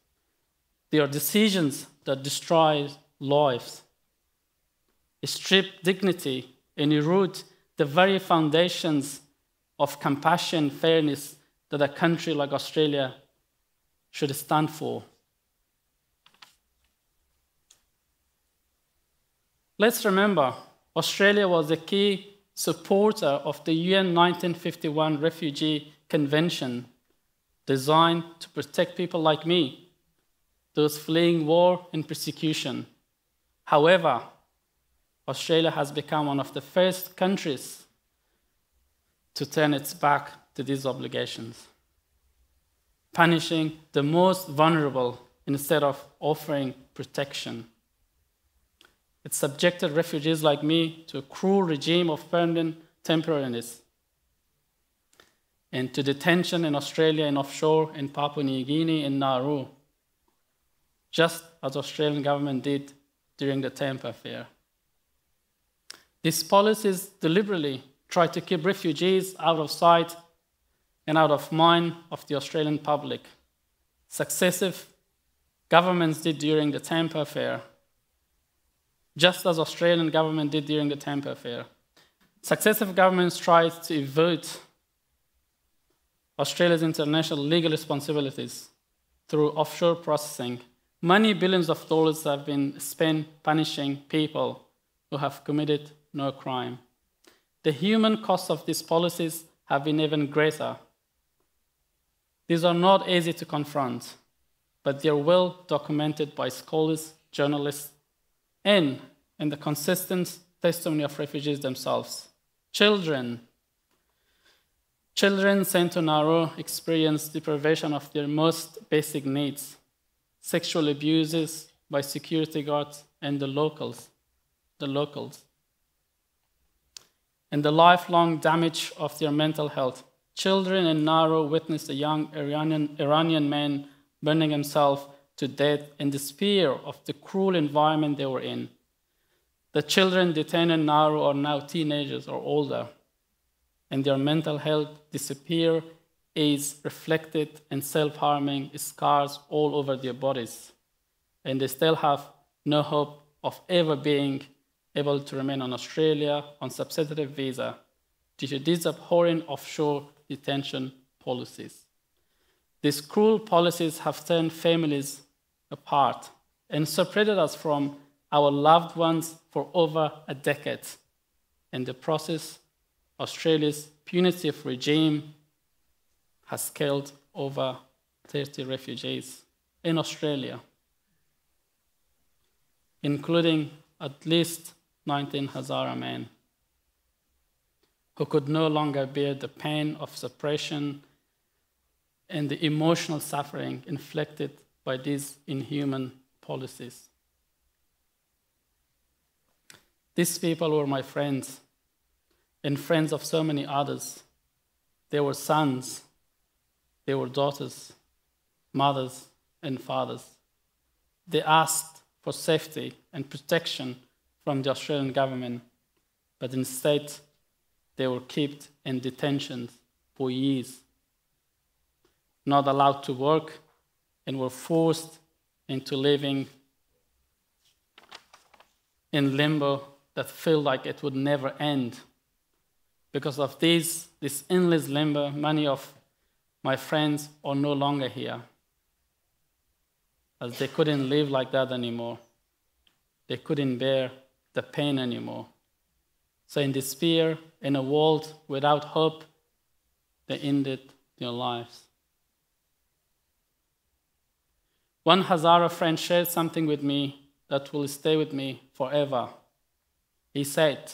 They are decisions that destroy lives, strip dignity, and erode the very foundations of compassion and fairness that a country like Australia should stand for. Let's remember, Australia was a key supporter of the UN 1951 Refugee Convention, designed to protect people like me, those fleeing war and persecution. However, Australia has become one of the first countries to turn its back to these obligations, punishing the most vulnerable instead of offering protection. It subjected refugees like me to a cruel regime of permanent temporariness and to detention in Australia and offshore in Papua New Guinea and Nauru, just as the Australian government did during the Tampa affair. These policies deliberately try to keep refugees out of sight and out of mind of the Australian public. Successive governments did during the Tampa affair, just as the Australian government did during the Tampa affair. Successive governments tried to evade Australia's international legal responsibilities through offshore processing. Many billions of dollars have been spent punishing people who have committed no crime. The human costs of these policies have been even greater. These are not easy to confront, but they are well documented by scholars, journalists, and in the consistent testimony of refugees themselves. Children sent to Nauru experience deprivation of their most basic needs, sexual abuses by security guards and the locals, and the lifelong damage of their mental health. Children in Nauru witnessed a young Iranian man burning himself to death in despair of the cruel environment they were in. The children detained in Nauru are now teenagers or older, and their mental health disappear is reflected in self-harming scars all over their bodies, and they still have no hope of ever being able to remain in Australia on substantive visa due to these abhorrent offshore detention policies. These cruel policies have turned families apart and separated us from our loved ones for over a decade. In the process, Australia's punitive regime has killed over 30 refugees in Australia, including at least 19 Hazara men who could no longer bear the pain of suppression and the emotional suffering inflicted by these inhuman policies. These people were my friends and friends of so many others. They were sons, they were daughters, mothers, and fathers. They asked for safety and protection from the Australian government, but instead they were kept in detention for years, not allowed to work, and were forced into living in limbo that felt like it would never end. Because of this endless limbo, many of my friends are no longer here, as they couldn't live like that anymore. They couldn't bear the pain anymore. So in despair, in a world without hope, they ended their lives. One Hazara friend shared something with me that will stay with me forever. He said,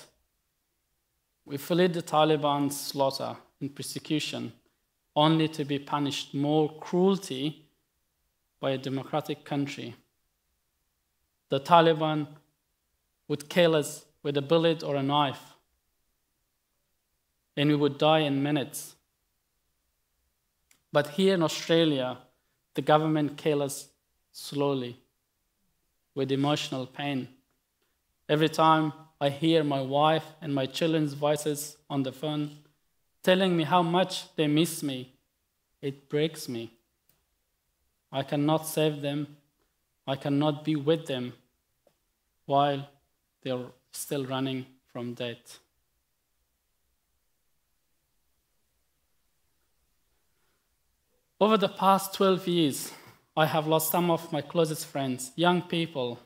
"We fled the Taliban's slaughter and persecution only to be punished more cruelty by a democratic country. The Taliban would kill us with a bullet or a knife, and we would die in minutes. But here in Australia, the government kills us slowly, with emotional pain. Every time I hear my wife and my children's voices on the phone telling me how much they miss me, it breaks me. I cannot save them. I cannot be with them while they're still running from death." Over the past 12 years, I have lost some of my closest friends, young people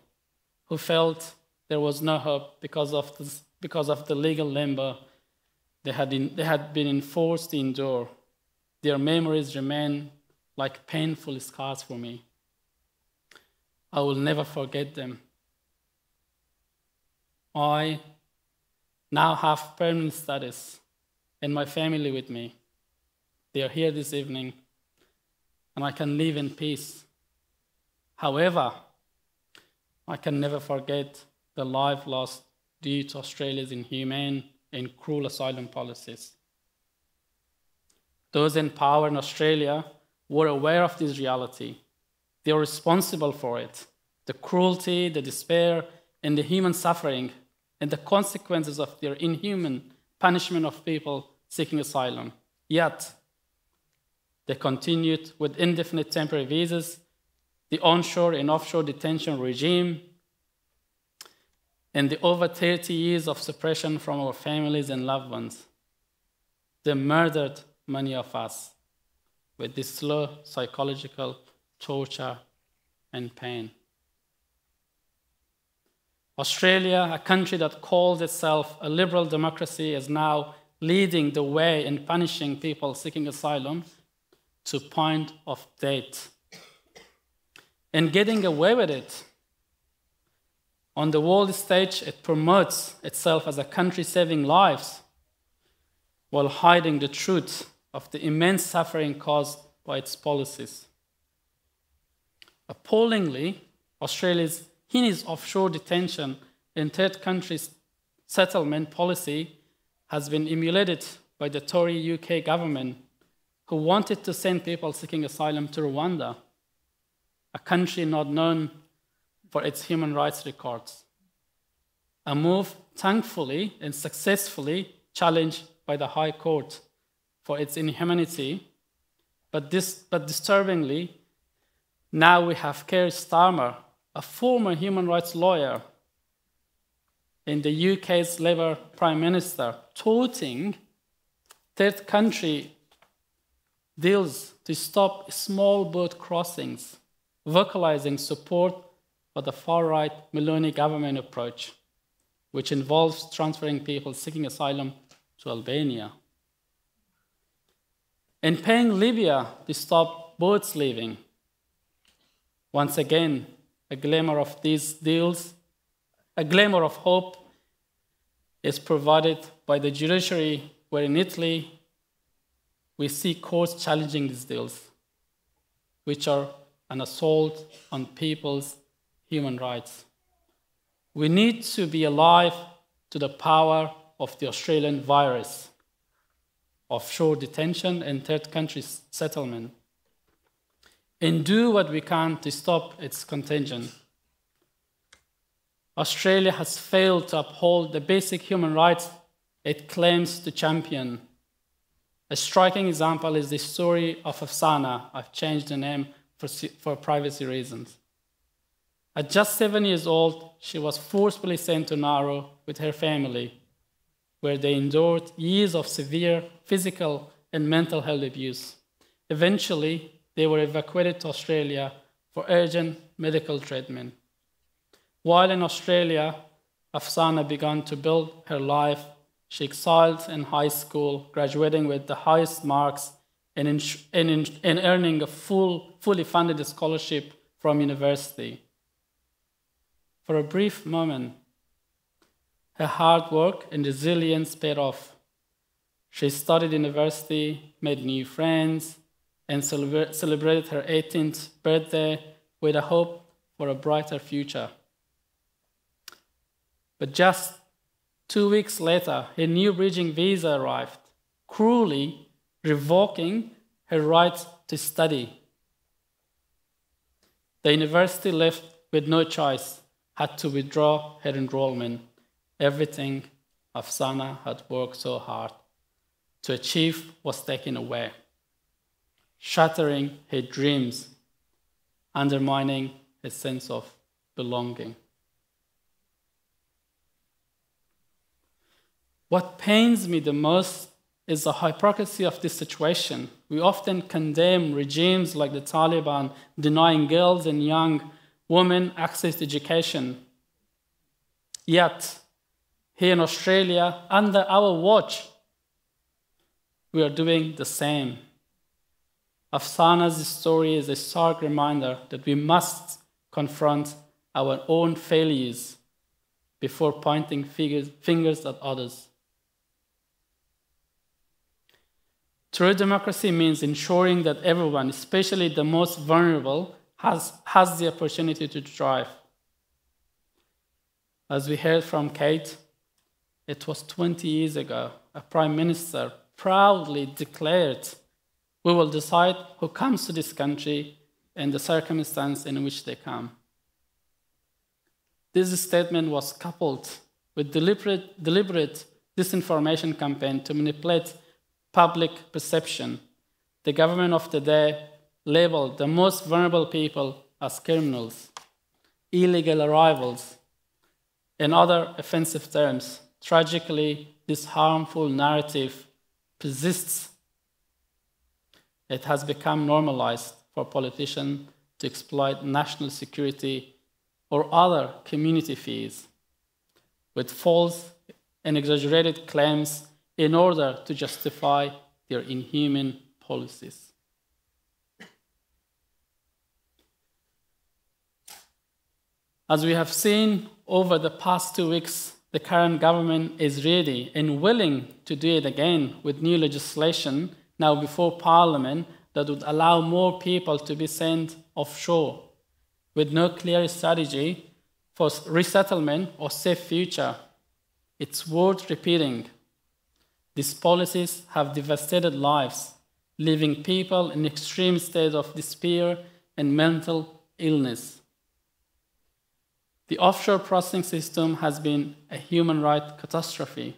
who felt there was no hope because of the legal limbo they had been enforced to endure. Their memories remain like painful scars for me. I will never forget them. I now have permanent status and my family with me. They are here this evening, and I can live in peace. However, I can never forget the life lost due to Australia's inhumane and cruel asylum policies. Those in power in Australia were aware of this reality. They were responsible for it. The cruelty, the despair, and the human suffering, and the consequences of their inhuman punishment of people seeking asylum. Yet, they continued with indefinite temporary visas, the onshore and offshore detention regime, and the over 30 years of suppression from our families and loved ones. They murdered many of us with this slow psychological torture and pain. Australia, a country that calls itself a liberal democracy, is now leading the way in punishing people seeking asylum to point of death and getting away with it. On the world stage, it promotes itself as a country saving lives while hiding the truth of the immense suffering caused by its policies. Appallingly, Australia's heinous offshore detention and third countries settlement policy has been emulated by the Tory UK government, who wanted to send people seeking asylum to Rwanda, a country not known for its human rights records. A move thankfully and successfully challenged by the High Court for its inhumanity, but disturbingly, now we have Keir Starmer, a former human rights lawyer, and the UK's Labour Prime Minister, touting third country deals to stop small boat crossings, vocalizing support for the far-right Meloni government approach, which involves transferring people seeking asylum to Albania, and paying Libya to stop boats leaving. Once again, a glimmer of these deals, a glimmer of hope is provided by the judiciary, where in Italy we see courts challenging these deals, which are an assault on people's human rights. We need to be alive to the power of the Australian virus, offshore detention and third country settlement, and do what we can to stop its contagion. Australia has failed to uphold the basic human rights it claims to champion. A striking example is the story of Afsana. I've changed the name for privacy reasons. At just 7 years old, she was forcibly sent to Nauru with her family, where they endured years of severe physical and mental health abuse. Eventually, they were evacuated to Australia for urgent medical treatment. While in Australia, Afsana began to build her life. She excelled in high school, graduating with the highest marks and earning a fully funded scholarship from university. For a brief moment, her hard work and resilience paid off. She studied university, made new friends, and celebrated her 18th birthday with a hope for a brighter future. But just 2 weeks later, her new bridging visa arrived, cruelly revoking her right to study. The university, left with no choice, had to withdraw her enrollment. Everything Afsana had worked so hard to achieve was taken away, shattering her dreams, undermining her sense of belonging. What pains me the most is the hypocrisy of this situation. We often condemn regimes like the Taliban denying girls and young women access to education. Yet, here in Australia, under our watch, we are doing the same. Afsana's story is a stark reminder that we must confront our own failures before pointing fingers at others. True democracy means ensuring that everyone, especially the most vulnerable, has the opportunity to thrive. As we heard from Kate, it was 20 years ago, a prime minister proudly declared, "We will decide who comes to this country and the circumstance in which they come." This statement was coupled with deliberate disinformation campaign to manipulate public perception. The government of the day labeled the most vulnerable people as criminals, illegal arrivals, and other offensive terms. Tragically, this harmful narrative persists. It has become normalized for politicians to exploit national security or other community fears with false and exaggerated claims in order to justify their inhuman policies. As we have seen over the past 2 weeks, the current government is ready and willing to do it again with new legislation now before Parliament that would allow more people to be sent offshore with no clear strategy for resettlement or safe future. It's worth repeating. These policies have devastated lives, leaving people in extreme states of despair and mental illness. The offshore processing system has been a human rights catastrophe.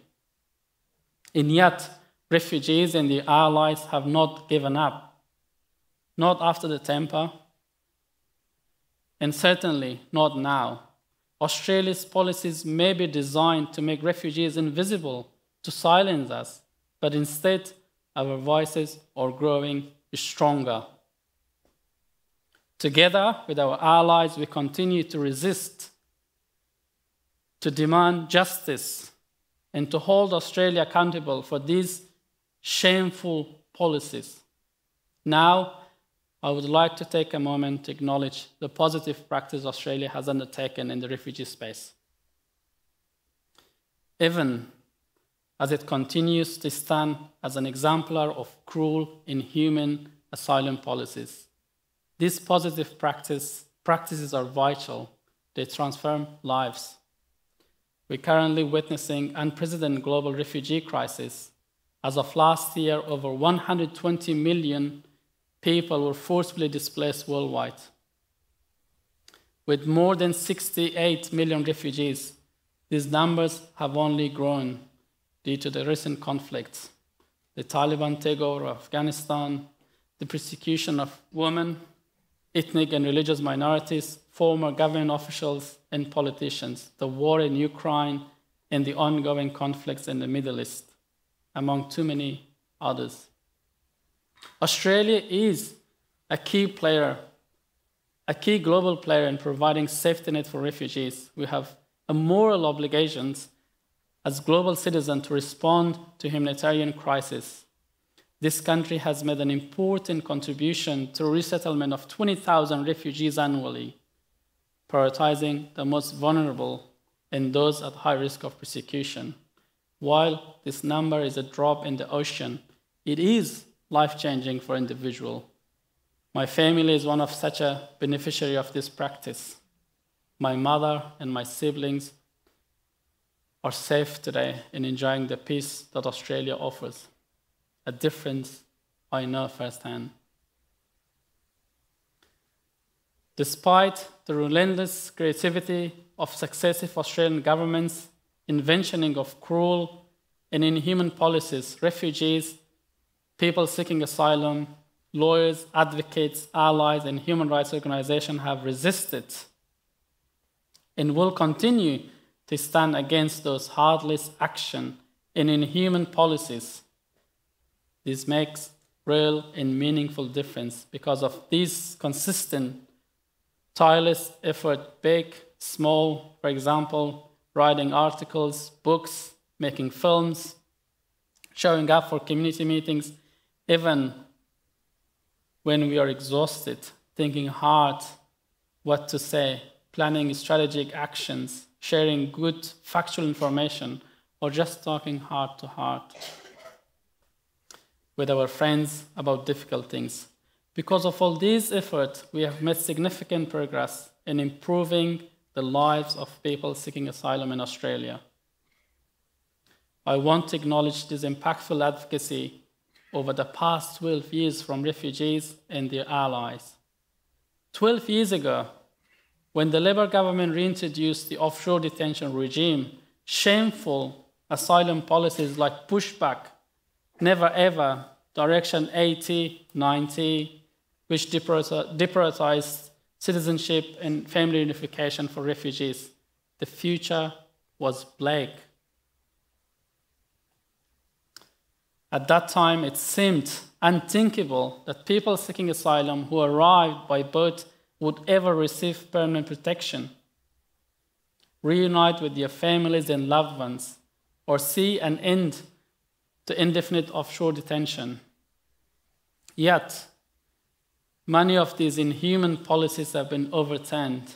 And yet, refugees and their allies have not given up. Not after the Tampa, and certainly not now. Australia's policies may be designed to make refugees invisible, to silence us, but instead, our voices are growing stronger. Together with our allies, we continue to resist, to demand justice, and to hold Australia accountable for these shameful policies. Now, I would like to take a moment to acknowledge the positive practice Australia has undertaken in the refugee space. Even as it continues to stand as an exemplar of cruel, inhuman asylum policies, these positive practices are vital. They transform lives. We're currently witnessing unprecedented global refugee crisis. As of last year, over 120 million people were forcibly displaced worldwide. With more than 68 million refugees, these numbers have only grown due to the recent conflicts, the Taliban takeover of Afghanistan, the persecution of women, ethnic and religious minorities, former government officials and politicians, the war in Ukraine, and the ongoing conflicts in the Middle East, among too many others. Australia is a key player, a key global player in providing safety net for refugees. We have a moral obligation as global citizens to respond to humanitarian crisis. This country has made an important contribution to resettlement of 20,000 refugees annually, prioritizing the most vulnerable and those at high risk of persecution. While this number is a drop in the ocean, it is life-changing for individuals. My family is one of such a beneficiary of this practice. My mother and my siblings are safe today and enjoying the peace that Australia offers, a difference I know firsthand. Despite the relentless creativity of successive Australian governments, inventing of cruel and inhuman policies, refugees, people seeking asylum, lawyers, advocates, allies, and human rights organizations have resisted and will continue to stand against those heartless actions and inhuman policies. This makes real and meaningful difference because of these consistent, tireless effort, big, small, for example, writing articles, books, making films, showing up for community meetings, even when we are exhausted, thinking hard what to say, planning strategic actions, sharing good factual information, or just talking heart to heart with our friends about difficult things. Because of all these efforts, we have made significant progress in improving the lives of people seeking asylum in Australia. I want to acknowledge this impactful advocacy over the past 12 years from refugees and their allies. 12 years ago, when the Labour government reintroduced the offshore detention regime, shameful asylum policies like pushback, never ever, Direction 80, 90, which deprioritized citizenship and family reunification for refugees, the future was bleak. At that time, it seemed unthinkable that people seeking asylum who arrived by boat would ever receive permanent protection, reunite with their families and loved ones, or see an end to indefinite offshore detention. Yet, many of these inhuman policies have been overturned.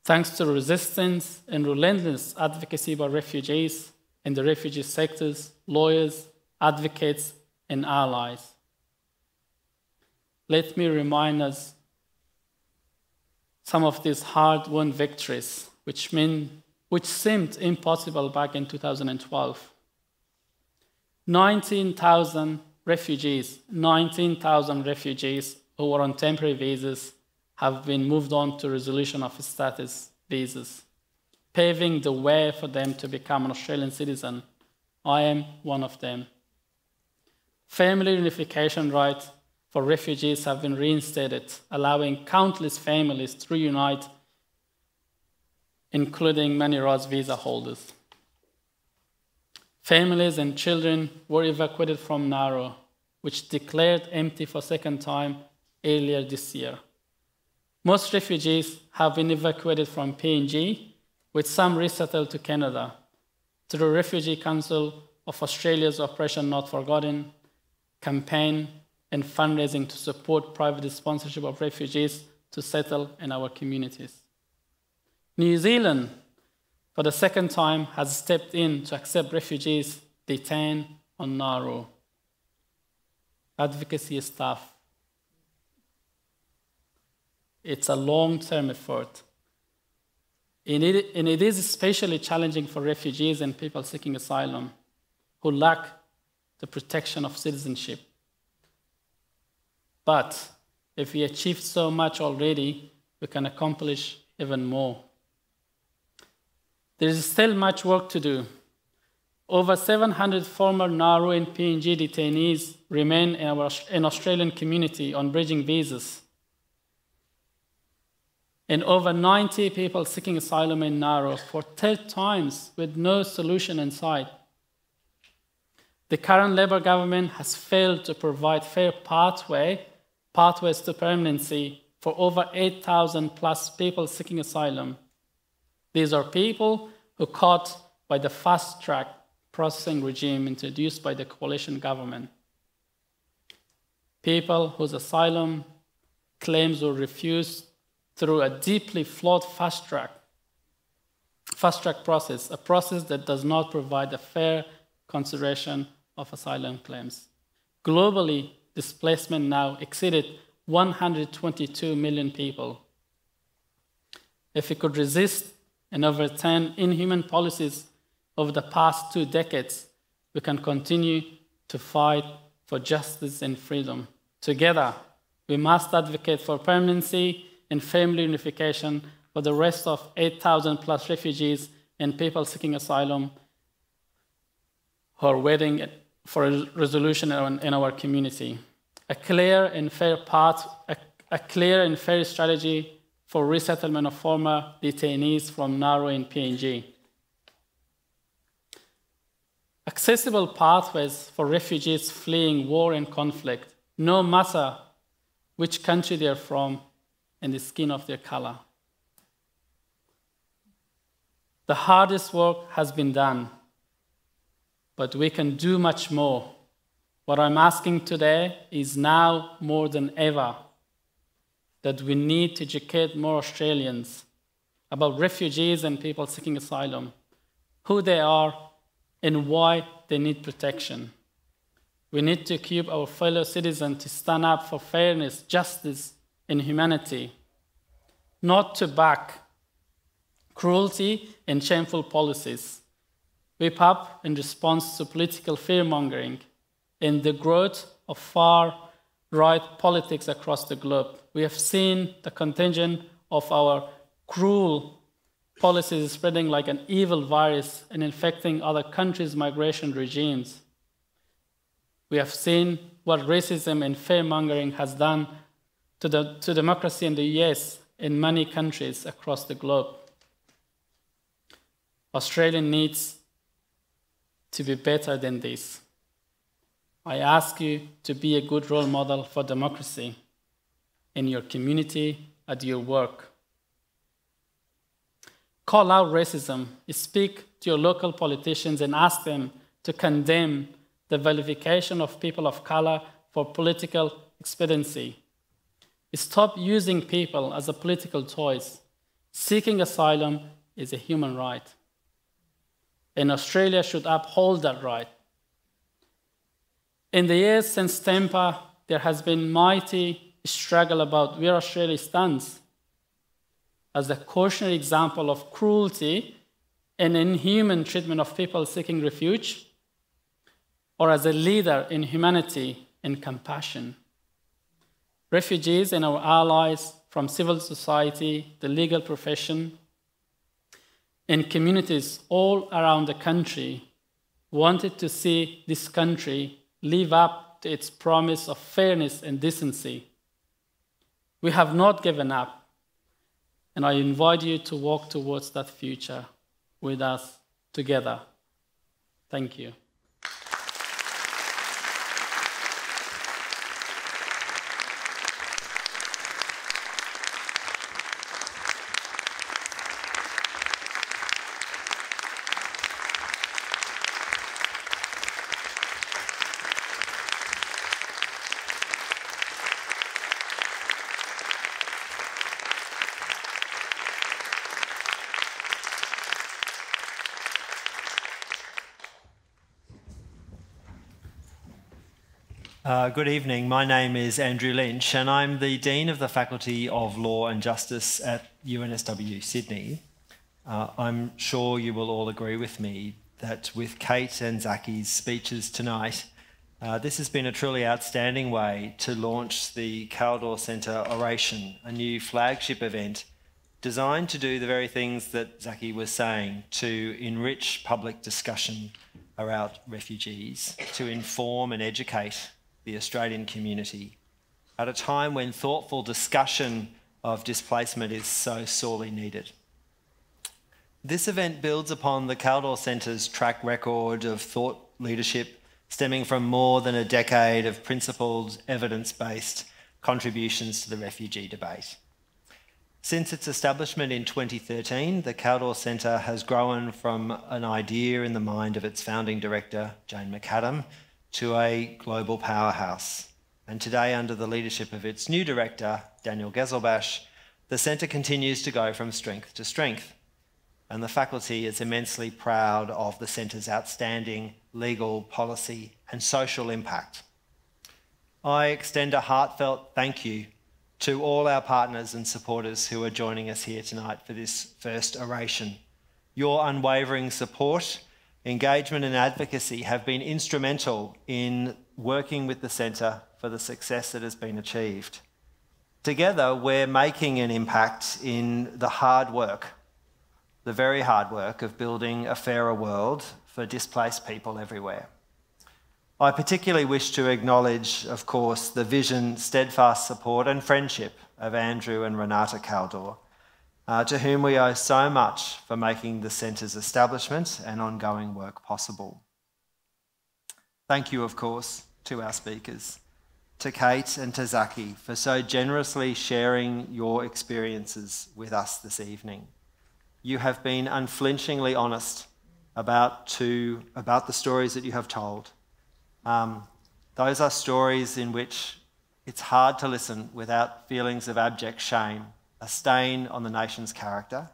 Thanks to resistance and relentless advocacy by refugees in the refugee sectors, lawyers, advocates, and allies. Let me remind us some of these hard-won victories, which seemed impossible back in 2012. 19,000 refugees who were on temporary visas have been moved on to resolution of status visas, paving the way for them to become an Australian citizen. I am one of them. Family reunification rights for refugees have been reinstated, allowing countless families to reunite, including many RAS visa holders. Families and children were evacuated from Nauru, which declared empty for a second time earlier this year. Most refugees have been evacuated from PNG, with some resettled to Canada, through the Refugee Council of Australia's Operation Not Forgotten campaign and fundraising to support private sponsorship of refugees to settle in our communities. New Zealand, for the second time, has stepped in to accept refugees detained on Nauru. Advocacy is tough. It's a long-term effort. And it is especially challenging for refugees and people seeking asylum who lack the protection of citizenship. But if we achieved so much already, we can accomplish even more. There is still much work to do. Over 700 former Nauru and PNG detainees remain in Australian community on bridging visas. And over 90 people seeking asylum in Nauru for 3rd times with no solution in sight. The current Labour government has failed to provide fair pathways to permanency for over 8,000 plus people seeking asylum. These are people who are caught by the fast-track processing regime introduced by the coalition government. People whose asylum claims were refused through a deeply flawed fast-track process, a process that does not provide a fair consideration of asylum claims. Globally, displacement now exceeded 122 million people. If we could resist and overturn inhuman policies over the past 2 decades, we can continue to fight for justice and freedom. Together, we must advocate for permanency and family reunification for the rest of 8,000 plus refugees and people seeking asylum who are waiting for a resolution in our community. A clear and fair strategy for resettlement of former detainees from Nauru and PNG. Accessible pathways for refugees fleeing war and conflict, no matter which country they're from and the skin of their color. The hardest work has been done, but we can do much more. What I'm asking today is now more than ever that we need to educate more Australians about refugees and people seeking asylum, who they are and why they need protection. We need to equip our fellow citizens to stand up for fairness, justice, and humanity, not to back cruelty and shameful policies. Whip up in response to political fear-mongering and the growth of far-right politics across the globe. We have seen the contagion of our cruel policies spreading like an evil virus and infecting other countries' migration regimes. We have seen what racism and fear-mongering has done to democracy in the US and many countries across the globe. Australia needs to be better than this. I ask you to be a good role model for democracy in your community, at your work. Call out racism. Speak to your local politicians and ask them to condemn the vilification of people of color for political expediency. Stop using people as a political choice. Seeking asylum is a human right, and Australia should uphold that right. In the years since Tampa, there has been mighty struggle about where Australia stands as a cautionary example of cruelty and inhuman treatment of people seeking refuge, or as a leader in humanity and compassion. Refugees and our allies from civil society, the legal profession, and communities all around the country wanted to see this country live up to its promise of fairness and decency. We have not given up, and I invite you to walk towards that future with us together. Thank you. Good evening. My name is Andrew Lynch and I'm the Dean of the Faculty of Law and Justice at UNSW Sydney. I'm sure you will all agree with me that with Kate and Zaki's speeches tonight, this has been a truly outstanding way to launch the Kaldor Centre Oration, a new flagship event designed to do the very things that Zaki was saying, to enrich public discussion around refugees, to inform and educate the Australian community at a time when thoughtful discussion of displacement is so sorely needed. This event builds upon the Kaldor Centre's track record of thought leadership stemming from more than a decade of principled, evidence-based contributions to the refugee debate. Since its establishment in 2013, the Kaldor Centre has grown from an idea in the mind of its founding director, Jane McAdam, to a global powerhouse. And today, under the leadership of its new director, Daniel Gezelbash, the Centre continues to go from strength to strength. And the faculty is immensely proud of the Centre's outstanding legal, policy and social impact. I extend a heartfelt thank you to all our partners and supporters who are joining us here tonight for this first oration. Your unwavering support, engagement and advocacy have been instrumental in working with the Centre for the success that has been achieved. Together, we're making an impact in the hard work, the very hard work of building a fairer world for displaced people everywhere. I particularly wish to acknowledge, of course, the vision, steadfast support and friendship of Andrew and Renata Kaldor, to whom we owe so much for making the Centre's establishment and ongoing work possible. Thank you, of course, to our speakers, to Kate and to Zaki for so generously sharing your experiences with us this evening. You have been unflinchingly honest about the stories that you have told. Those are stories in which it's hard to listen without feelings of abject shame, a stain on the nation's character.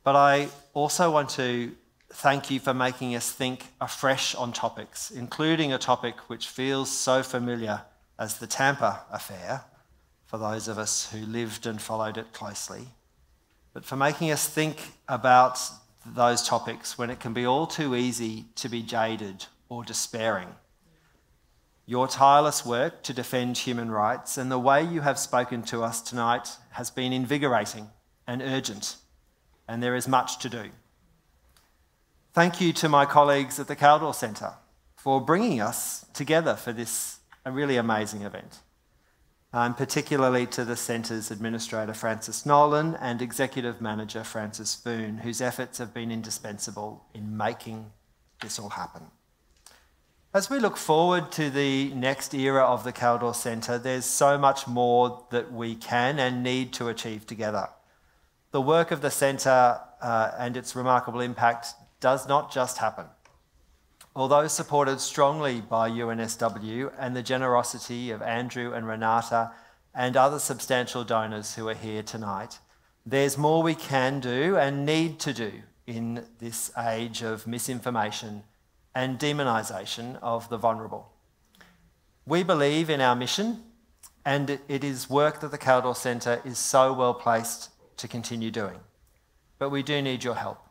But I also want to thank you for making us think afresh on topics, including a topic which feels so familiar as the Tampa affair, for those of us who lived and followed it closely, but for making us think about those topics when it can be all too easy to be jaded or despairing. Your tireless work to defend human rights and the way you have spoken to us tonight has been invigorating and urgent, and there is much to do. Thank you to my colleagues at the Kaldor Centre for bringing us together for this really amazing event. And particularly to the Centre's Administrator Francis Nolan and Executive Manager Francis Foon, whose efforts have been indispensable in making this all happen. As we look forward to the next era of the Kaldor Centre, there's so much more that we can and need to achieve together. The work of the Centre and its remarkable impact does not just happen. Although supported strongly by UNSW and the generosity of Andrew and Renata and other substantial donors who are here tonight, there's more we can do and need to do in this age of misinformation and demonisation of the vulnerable. We believe in our mission, and it is work that the Kaldor Centre is so well placed to continue doing. But we do need your help.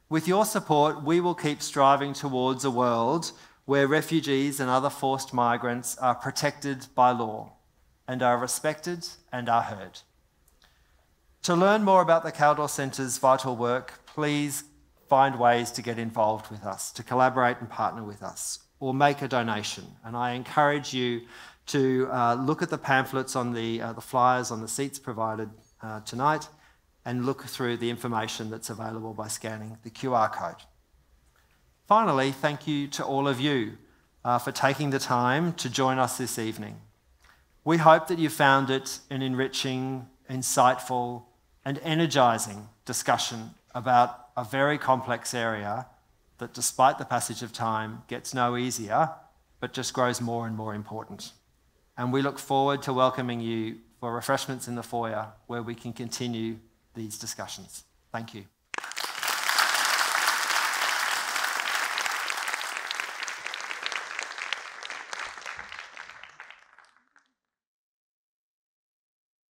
With your support, we will keep striving towards a world where refugees and other forced migrants are protected by law and are respected and are heard. To learn more about the Kaldor Centre's vital work, please find ways to get involved with us, to collaborate and partner with us, or make a donation. And I encourage you to look at the pamphlets on the flyers on the seats provided tonight, and look through the information that's available by scanning the QR code. Finally, thank you to all of you for taking the time to join us this evening. We hope that you found it an enriching, insightful, and energising discussion about a very complex area that, despite the passage of time, gets no easier, but just grows more and more important. And we look forward to welcoming you for refreshments in the foyer where we can continue these discussions. Thank you.